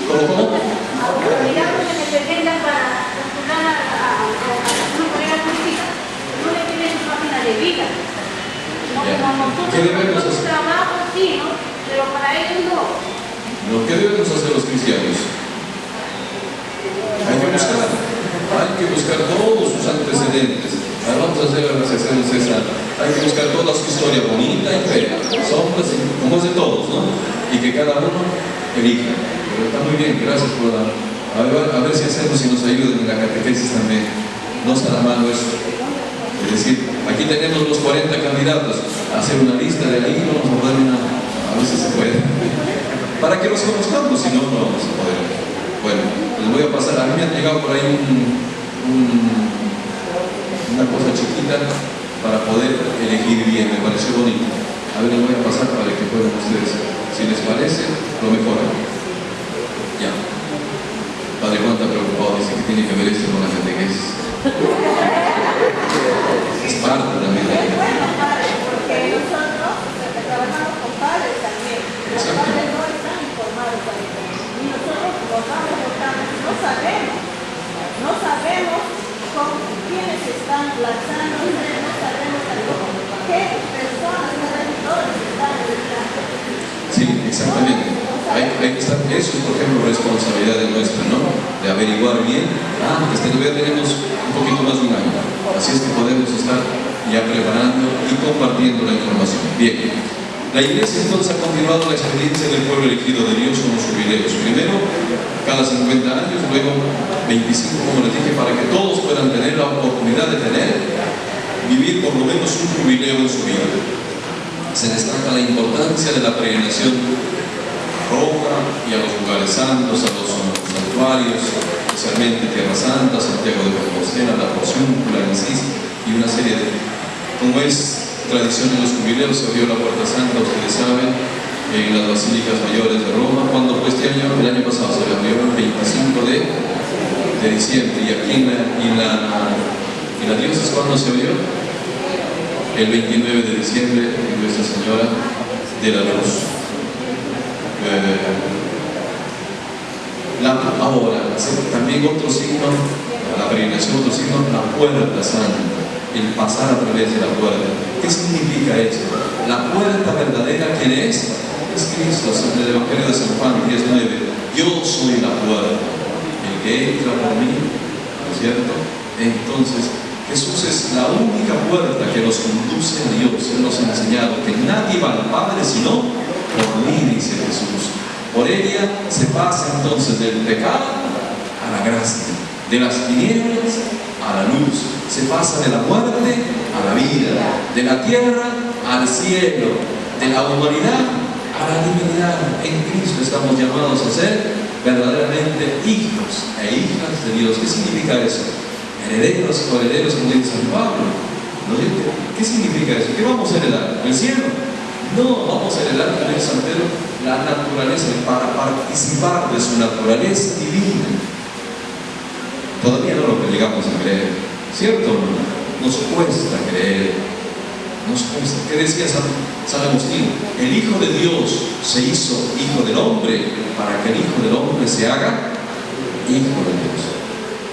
¿Cómo? A los candidatos que se presentan para postular a una carrera política, no le piden su página de vida. No, como nosotros tenemos un trabajo, sí, ¿no? Pero para ellos no. ¿Qué debemos hacer los cristianos? Hay que buscar todos sus antecedentes. Ahora vamos a hacer las hacemos esa. Hay que buscar toda su historia bonita y fea, sombras, como es de todos, ¿no? Y que cada uno elija. Pero está muy bien, gracias por a ver si hacemos y nos ayudan en la catequesis también. No estará mal eso. Es decir, aquí tenemos los 40 candidatos, hacer una lista de ahí, vamos a dar a ver si se puede, para que los conozcamos, si no, no vamos a poder. Bueno, les voy a pasar, a mí me ha llegado por ahí una cosa chiquita para poder elegir bien, me pareció bonito. A ver, les voy a pasar para que puedan ustedes, si les parece, lo mejoran. Ya. Padre Juan está preocupado, dice que tiene que ver esto con la catequesis. Es parte de la vida. Bueno, padre, porque nosotros trabajamos con padres también. Los padres no están informados ahorita. Y nosotros los vamos votando, no sabemos con quiénes están lanzándose, no sabemos qué personas, qué regidores están en el campo. Sí, exactamente. Hay que estar, eso es, por ejemplo, responsabilidad de nuestra, ¿no? De averiguar bien. Todavía tenemos un poquito más de un año. Así es que podemos estar ya preparando y compartiendo la información. Bien. La Iglesia entonces ha continuado la experiencia del pueblo elegido de Dios con los jubileos. Primero, cada 50 años, luego 25, como les dije, para que todos puedan tener la oportunidad de vivir por lo menos un jubileo en su vida. Se destaca la importancia de la peregrinación a Roma y a los lugares santos, a los santuarios, especialmente Tierra Santa, Santiago de Compostela, la Porciúncula, Asís y una serie de... Como es tradición en los jubileos, se abrió la Puerta Santa, ustedes saben, en las Basílicas Mayores de Roma, cuando fue este año, el año pasado se abrió el 25 de diciembre, y aquí en la diócesis, ¿cuándo se abrió? El 29 de diciembre, en Nuestra Señora de la Luz. Ahora, también otro signo, la peregrinación, otro signo, la Puerta Santa, el pasar a través de la puerta. ¿Qué significa esto? La puerta verdadera, ¿quién es? Es Cristo. En el Evangelio de San Juan 10:9, yo soy la puerta, el que entra por mí, ¿no es cierto? Entonces, Jesús es la única puerta que nos conduce a Dios. Él nos ha enseñado que nadie va al Padre sino por mí, dice Jesús. Por ella se pasa entonces del pecado a la gracia, de las tinieblas a la luz. Se pasa de la muerte a la vida, de la tierra al cielo, de la humanidad a la divinidad. En Cristo estamos llamados a ser verdaderamente hijos e hijas de Dios. ¿Qué significa eso? Herederos o herederos, como dice San Pablo. ¿No? ¿Qué significa eso? ¿Qué vamos a heredar? ¿El cielo? No, vamos a heredar, como dice San Pedro, la naturaleza, para participar de su naturaleza divina. Todavía no lo llegamos a creer, ¿cierto? Nos cuesta creer, nos cuesta. ¿Qué decía San Agustín? El Hijo de Dios se hizo Hijo del Hombre para que el Hijo del Hombre se haga Hijo de Dios.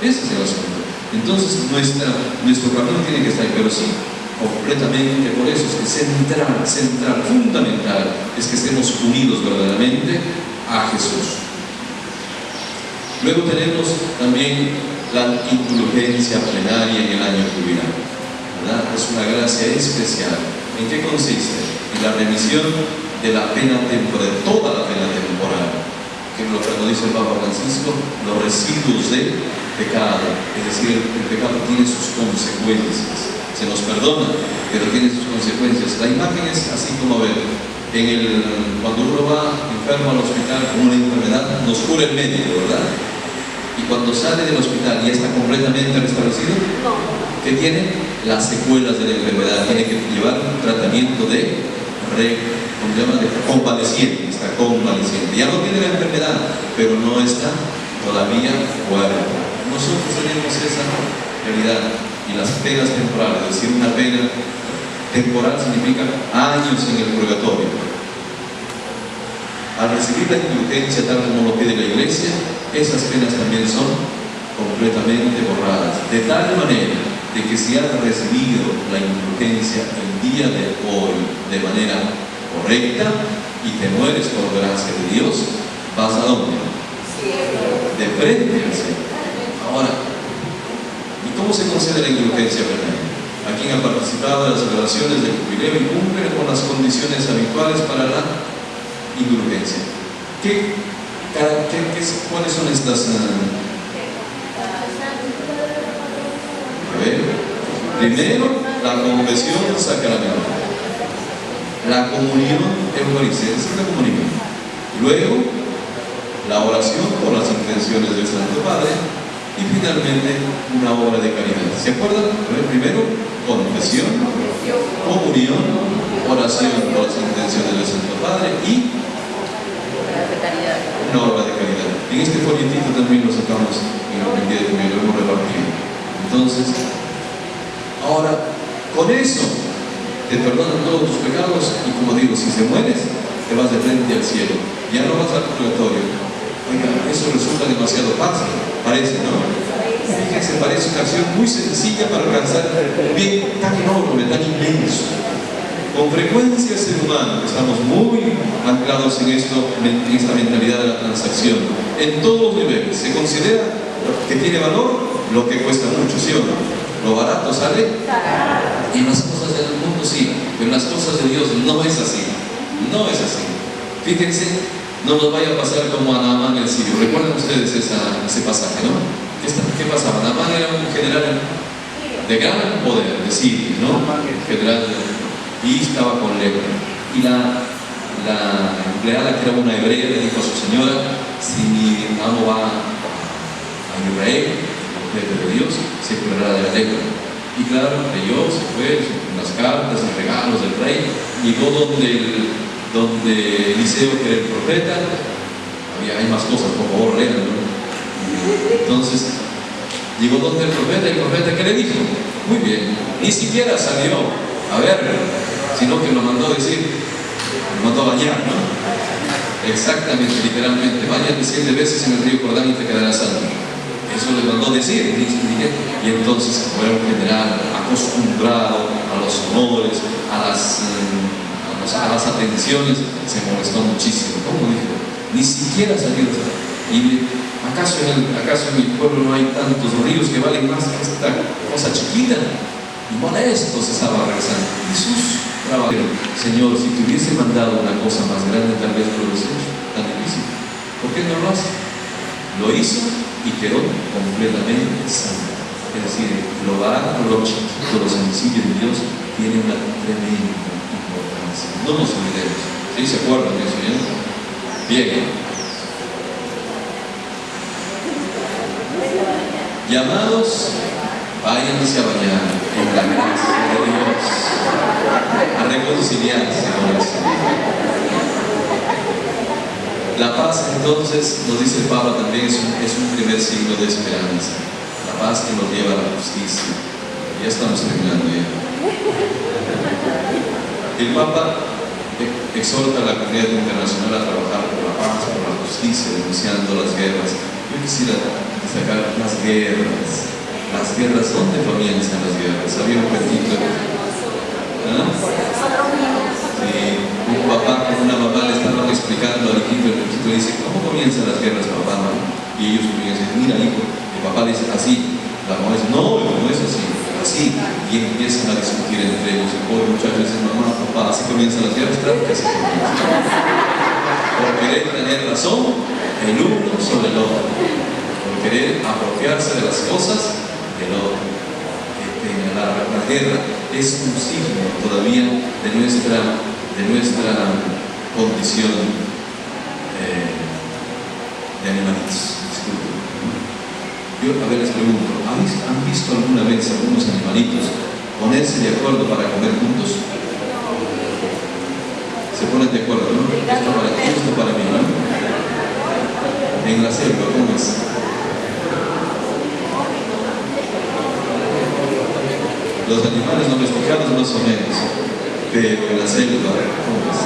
Ese es el asunto. Entonces nuestro camino tiene que estar ahí, pero sí, completamente. Por eso es que central, fundamental, es que estemos unidos verdaderamente a Jesús. Luego tenemos también la indulgencia plenaria en el año jubilar, ¿verdad? Es una gracia especial. ¿En qué consiste? En la remisión de la pena temporal, de toda la pena temporal, que lo que nos dice el Papa Francisco, los residuos de pecado, es decir, el pecado tiene sus consecuencias. Se nos perdona, pero tiene sus consecuencias. La imagen es así como ver, cuando uno va enfermo al hospital con una enfermedad, nos cura el médico, ¿verdad? Y cuando sale del hospital y está completamente restablecido, ¿qué tiene? Las secuelas de la enfermedad. Tiene que llevar un tratamiento de convaleciente, está convaleciente. Ya no tiene la enfermedad, pero no está todavía fuerte. Nosotros tenemos esa realidad. Y las penas temporales, es decir, una pena temporal significa años en el purgatorio. Al recibir la indulgencia tal como lo pide la Iglesia, esas penas también son completamente borradas, de tal manera de que si has recibido la indulgencia el día de hoy de manera correcta y te mueres por gracia de Dios, ¿vas a dónde? De frente al cielo. Ahora, ¿cómo se concede la indulgencia plenaria? A quien ha participado de las celebraciones del jubileo y cumple con las condiciones habituales para la indulgencia. ¿Cuáles son estas? Primero, la confesión sacramental, la comunión eucarística, esa es la comunión. Luego, la oración por las intenciones del Santo Padre y finalmente una obra de caridad. ¿Se acuerdan? Primero, confesión, comunión, oración por las intenciones del Santo Padre y una obra de caridad. En este folletito también lo sacamos en el día de hoy, lo hemos repartido. Entonces, ahora, con eso te perdonan todos tus pecados y, como digo, si se mueres, te vas de frente al cielo. Ya no vas al purgatorio. Oiga, eso resulta demasiado fácil, parece, ¿no? Fíjense, parece una acción muy sencilla para alcanzar un bien tan enorme, tan inmenso. Con frecuencia el ser humano, estamos muy anclados en esto, en esta mentalidad de la transacción, en todos los niveles. Se considera que tiene valor lo que cuesta mucho, ¿sí o no? Lo barato sale, y en las cosas del mundo sí, pero en las cosas de Dios no es así, no es así. Fíjense, no nos vaya a pasar como a Naamán el sirio. ¿Recuerdan ustedes ese pasaje, no? ¿Qué pasaba? Naamán era un general de gran poder, de Siria, ¿no? General y estaba con lepra. Y la empleada, que era una hebrea, le dijo a su señora: si mi amo va a Israel, de Dios, se curará de la lepra. Y claro, creyó, se fue, con las cartas y regalos del rey, llegó donde Eliseo, que era el profeta. Hay más cosas, por favor, lean, ¿no? Entonces, llegó donde el profeta, ¿qué le dijo? Muy bien, ni siquiera salió a verlo, sino que lo mandó a decir, lo mandó a bañar, ¿no? Exactamente, literalmente, bañate 7 veces en el río Jordán y te quedarás salvo. Eso le mandó a decir, y entonces, como era un general acostumbrado a los honores, a las atenciones, se molestó muchísimo. ¿Cómo dijo? Ni siquiera salió. Y ¿acaso en mi pueblo no hay tantos ríos que valen más que esta cosa chiquita? Y molesto se estaba regresando. Jesús trabajó. Señor, si te hubiese mandado una cosa más grande, tal vez lo hubiese hecho. Tan difícil. ¿Por qué no lo hace? Lo hizo y quedó completamente santo. Es decir, lo barato, lo chiquito, lo sencillo de Dios tiene una tremenda importancia. No nos olvidemos. ¿Sí? ¿Se acuerdan de eso? Bien. Llamados, váyanse a bañar en la gracia de Dios, a reconciliarse con el Señor. La paz, entonces, nos dice el Papa también, es un primer signo de esperanza. La paz que nos lleva a la justicia. Ya estamos terminando ya. El Papa exhorta a la comunidad internacional a trabajar por la paz, por la justicia, denunciando las guerras. Yo quisiera destacar las guerras. Las guerras, ¿dónde comienzan las guerras? Había un cuentito. ¿Ah? Sí, un papá con una mamá le estaban explicando al hijito, el hijito le dice: ¿cómo comienzan las guerras, papá? ¿No? Y ellos comienzan: mira, hijo. El papá dice: así. La mamá dice: no, no es así. Así. Y empiezan a discutir entre ellos. El pobre muchacho dice: mamá, papá, así comienzan las guerras. Claro que así comienzan. Por querer tener razón el uno sobre el otro, por querer apropiarse de las cosas del otro. La guerra es un signo todavía de nuestra condición de animalitos. Disculpen. Yo, a ver, les pregunto: ¿han visto alguna vez algunos animalitos ponerse de acuerdo para comer juntos? Se ponen de acuerdo, ¿no? Esto para mí, ¿no? En la selva, ¿cómo es? Los animales domesticados más o menos, pero en la selva, ¿cómo es?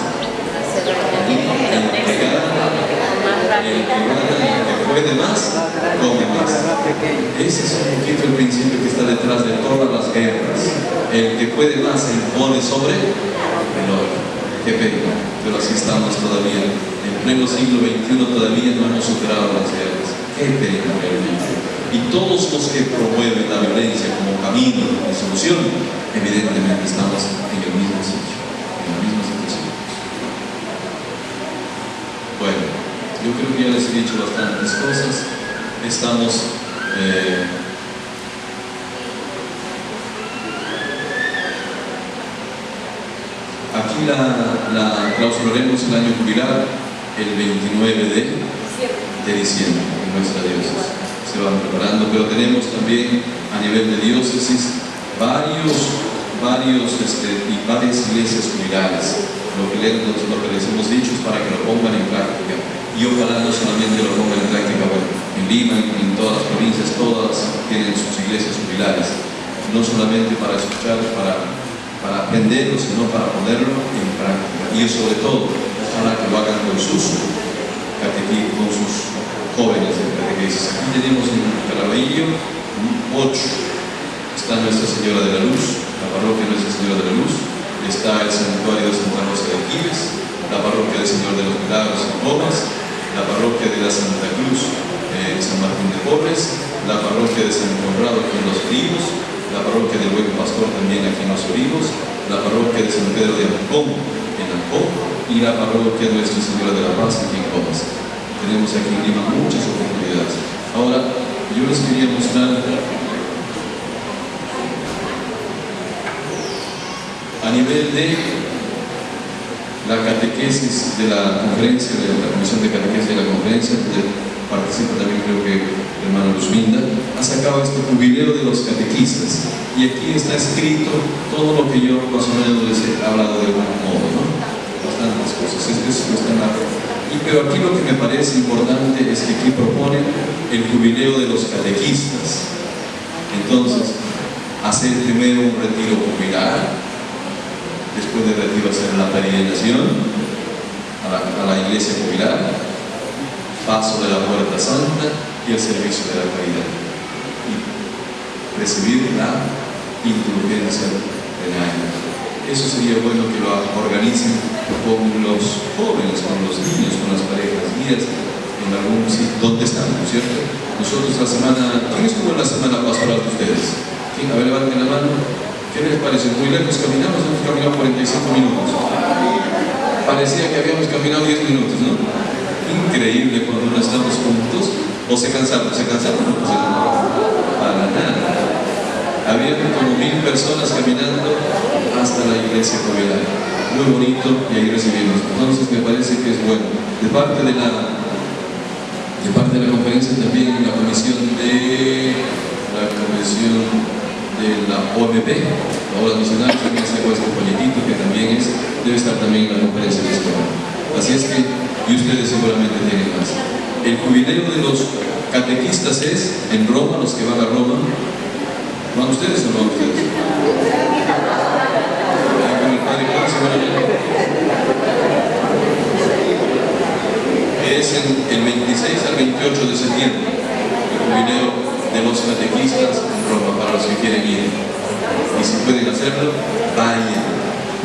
El que puede más, come más. Ese es un poquito el principio que está detrás de todas las guerras. El que puede más se impone sobre el otro. Qué pena, pero así estamos todavía. En pleno siglo XXI todavía no hemos superado las guerras. Qué pena realmente. Y todos los que promueven la violencia como camino de solución, evidentemente estamos en el mismo sitio, en la misma situación. Bueno, yo creo que ya les he dicho bastantes cosas. Estamos la clausuraremos el año jubilar el 29 de diciembre en nuestra diócesis. Se van preparando, pero tenemos también a nivel de diócesis varias iglesias jubilares. Lo que les hemos dicho es para que lo pongan en práctica, y ojalá no solamente lo pongan en práctica, bueno, en Lima, en todas las provincias, todas tienen sus iglesias jubilares, no solamente para escuchar, para aprenderlo, sino para ponerlo en práctica. Y sobre todo, ojalá que lo hagan con sus jóvenes de catequesis. Aquí tenemos en Caraballo 8. Está Nuestra Señora de la Luz, la parroquia Nuestra Señora de la Luz. Está el santuario de Santa Rosa de Quibes, la parroquia del Señor de los Milagros en Lomas, la parroquia de la Santa Cruz en San Martín de Porres, la parroquia de San Conrado aquí en Los Olivos, la parroquia del Buen Pastor también aquí en Los Olivos, la parroquia de San Pedro de Ancón en Ancón, y la parroquia de Nuestra Señora de la Paz aquí en Comas. Tenemos aquí en Lima muchas oportunidades. Ahora, yo les quería mostrar a nivel de la catequesis de la conferencia, de la comisión de catequesis de la conferencia, donde participa también creo que el hermano Luzminda, ha sacado este jubileo de los catequistas, y aquí está escrito todo lo que yo más o menos les he hablado de algún modo, ¿no? Bastantes cosas, pero aquí lo que me parece importante es que aquí proponen el jubileo de los catequistas. Entonces, hacer primero un retiro jubilar, después del retiro hacer la peregrinación a la iglesia jubilar, paso de la puerta santa y el servicio de la caridad, y recibir la indulgencia plenaria. Eso sería bueno que lo organicen con los jóvenes, con los niños, con las parejas guías, en algún sitio donde están, ¿no es cierto? Nosotros ¿quién estuvo en la semana pastoral de ustedes? ¿Quién? A ver, levanten la mano. ¿Qué les parece? Muy lejos caminamos, hemos caminado 45 minutos. Parecía que habíamos caminado 10 minutos, ¿no? Increíble cuando no estamos juntos. ¿O se cansaron? ¿Se cansaron? No, para nada. Había como 1000 personas caminando hasta la iglesia jubilar. Muy bonito, y ahí recibimos. Entonces me parece que es bueno. De parte de la conferencia también la comisión de la OMP, la obra misional, también sacó este folletito que también debe estar también en la conferencia de escuela. Así es que, y ustedes seguramente tienen más. El jubileo de los catequistas es en Roma, los que van a Roma. ¿Van ustedes o no van ustedes? Con el Padre Juan seguramente. Es el 26 al 28 de septiembre, el jubileo de los catequistas en Roma, para los que quieren ir. Y si pueden hacerlo, vayan.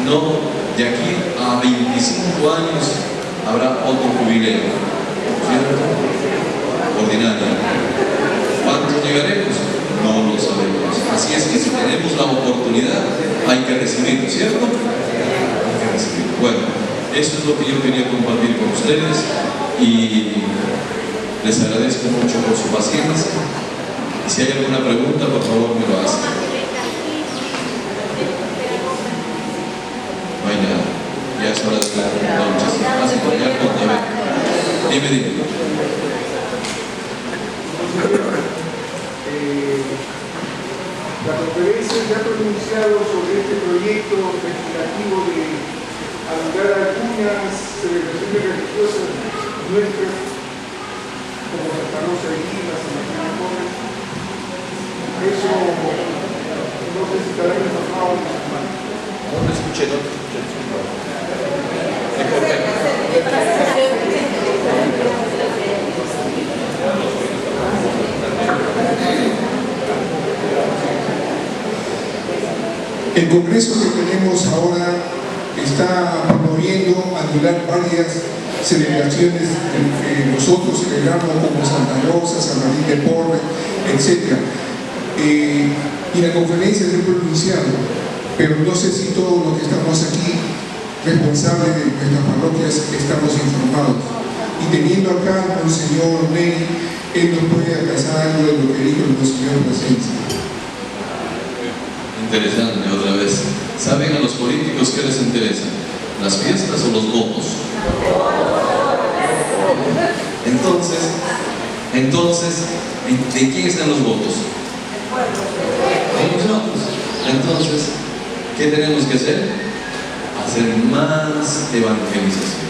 No, de aquí a 25 años habrá otro jubileo, ¿cierto? Ordinario. ¿Cuántos llegaremos? No lo sabemos. Así es que si tenemos la oportunidad, hay que recibirlo, ¿cierto? Hay que recibirlo. Bueno, eso es lo que yo quería compartir con ustedes, y les agradezco mucho por su paciencia. Y si hay alguna pregunta, por favor me lo hacen. No hay nada. Ya es hora de la noche. Dime. La conferencia ya ha pronunciado sobre este proyecto legislativo de anular algunas celebraciones religiosas nuestras, como Santa Rosa de Lima, San Martín de Porres. Eso no sé si estará informado en sus manos. No te escuché. El Congreso que tenemos ahora está promoviendo anular varias celebraciones que nosotros celebramos, como Santa Rosa, San Martín de Porres, etc. Y la conferencia se ha pronunciado, pero no sé si todos los que estamos aquí, responsables de nuestras parroquias, estamos informados. Y teniendo acá al Monseñor Ney, él nos puede aclarar algo de lo que dijo el Monseñor Plasencia. Interesante, otra vez. ¿Saben a los políticos qué les interesa? ¿Las fiestas o los votos? Entonces, ¿de quién están los votos? De nosotros. Entonces, ¿qué tenemos que hacer? Hacer más evangelización,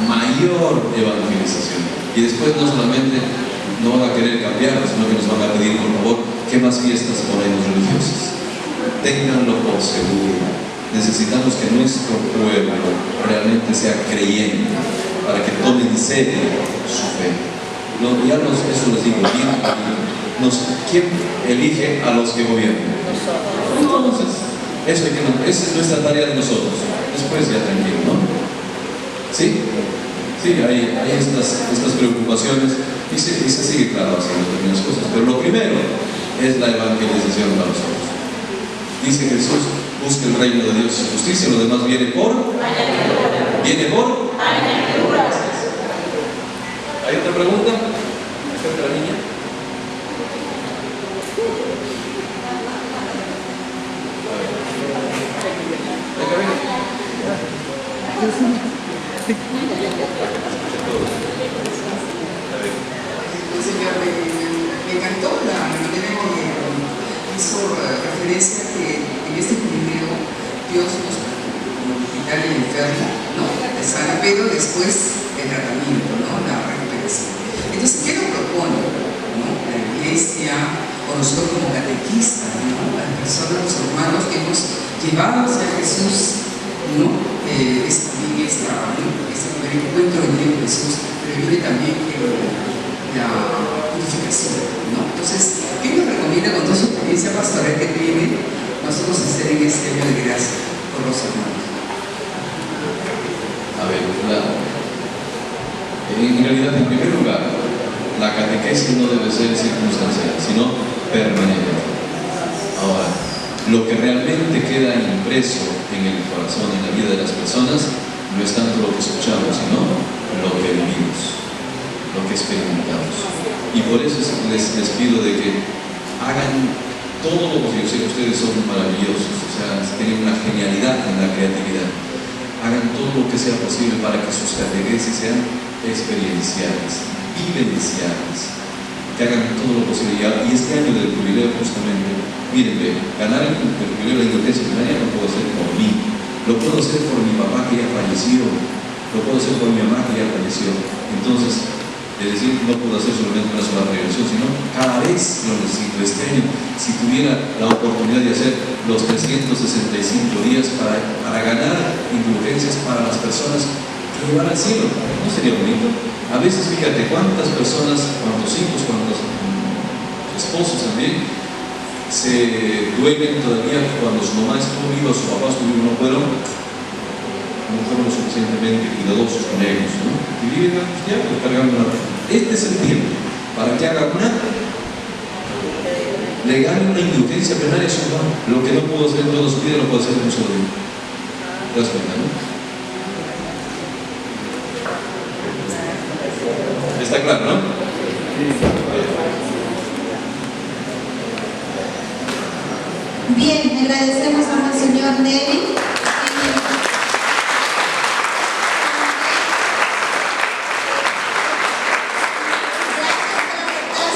mayor evangelización. Y después no solamente no van a querer cambiar, sino que nos van a pedir, por favor, ¿qué más fiestas ponemos religiosas? Ténganlo por seguro. Necesitamos que nuestro pueblo realmente sea creyente para que tome en serio su fe. Eso les digo, ¿quién elige a los que gobiernan? Entonces, esa es nuestra tarea de nosotros. Después ya tranquilo, ¿no? ¿Sí? Sí, hay estas preocupaciones y se sigue, claro, haciendo determinadas cosas. Pero lo primero es la evangelización para nosotros. Dice Jesús, busca el reino de Dios y su justicia, lo demás viene por añadidura. ¿Viene por añadidura? ¿Hay otra pregunta? ¿Hay otra niña? Señor, me encantó la manera que hizo referencia a que en este primero Dios nos quitar el enfermo, ¿no? Te sana, pero después el tratamiento, ¿no? La recuperación. Entonces, ¿qué nos propone, ¿no? La iglesia o nosotros como catequistas, ¿no? Las personas, los hermanos que hemos llevado hacia Jesús, ¿no? Este primer encuentro en Jesús, pero viene también la purificación, ¿no? Entonces, ¿qué nos recomienda con toda su experiencia pastoral que tiene nosotros hacer en este año de gracia con los hermanos? A ver, en realidad, en primer lugar, la catequesis no debe ser circunstancial, sino permanente. Ahora, lo que realmente queda impreso en el corazón, en la vida de las personas, no es tanto lo que escuchamos, sino lo que vivimos, lo que experimentamos. Y por eso les pido de que hagan todo lo posible. Yo sé que ustedes son maravillosos, o sea, tienen una genialidad en la creatividad. Hagan todo lo que sea posible para que sus catequesis sean experienciales, vivenciales, que hagan todo lo posible. Y este año del jubileo, justamente, miren, ganar el jubileo de la indulgencia primaria no puedo hacer por mí, lo puedo hacer por mi papá que ya falleció, lo puedo hacer por mi mamá que ya falleció. Entonces, es decir, no puedo hacer solamente una sola prevención, sino cada vez lo necesito. Este año, si tuviera la oportunidad de hacer los 365 días para ganar indulgencias para las personas que llevar al cielo, ¿no sería bonito? A veces, fíjate, cuántas personas, cuántos hijos, cuántos esposos también se duelen todavía cuando su mamá estuvo viva, su papá estuvo vivo, no fueron lo suficientemente cuidadosos con ellos, ¿no? Y viven ya cargando una. Este es el tiempo para que haga le gane una indulgencia penal, eso no. Lo que no puedo hacer en toda su vida lo puedo hacer en un solo día. ¿Te das cuenta, no? ¿Está claro, no? Bien, agradecemos a Monseñor Neri.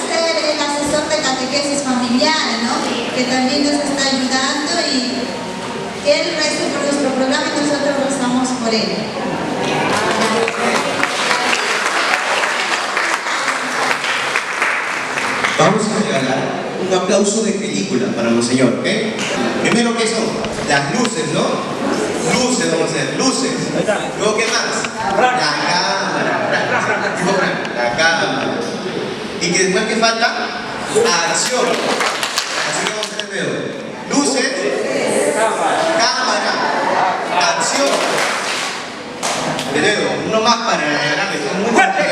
Ser el asesor de catequesis familiar, ¿no? Que también nos está ayudando y que él reza por nuestro programa y nosotros rezamos por él. Vamos a regalar un aplauso de película para Monseñor, ¿ok? Primero, ¿qué son? Las luces, ¿no? Luces, vamos a hacer, luces. Luego, ¿qué más? La cámara. La cámara. Y que después, ¿qué falta? Acción. Así que vamos a hacer el dedo. Luces, cámara, acción. De dedo, uno más para regalarle. Fuerte.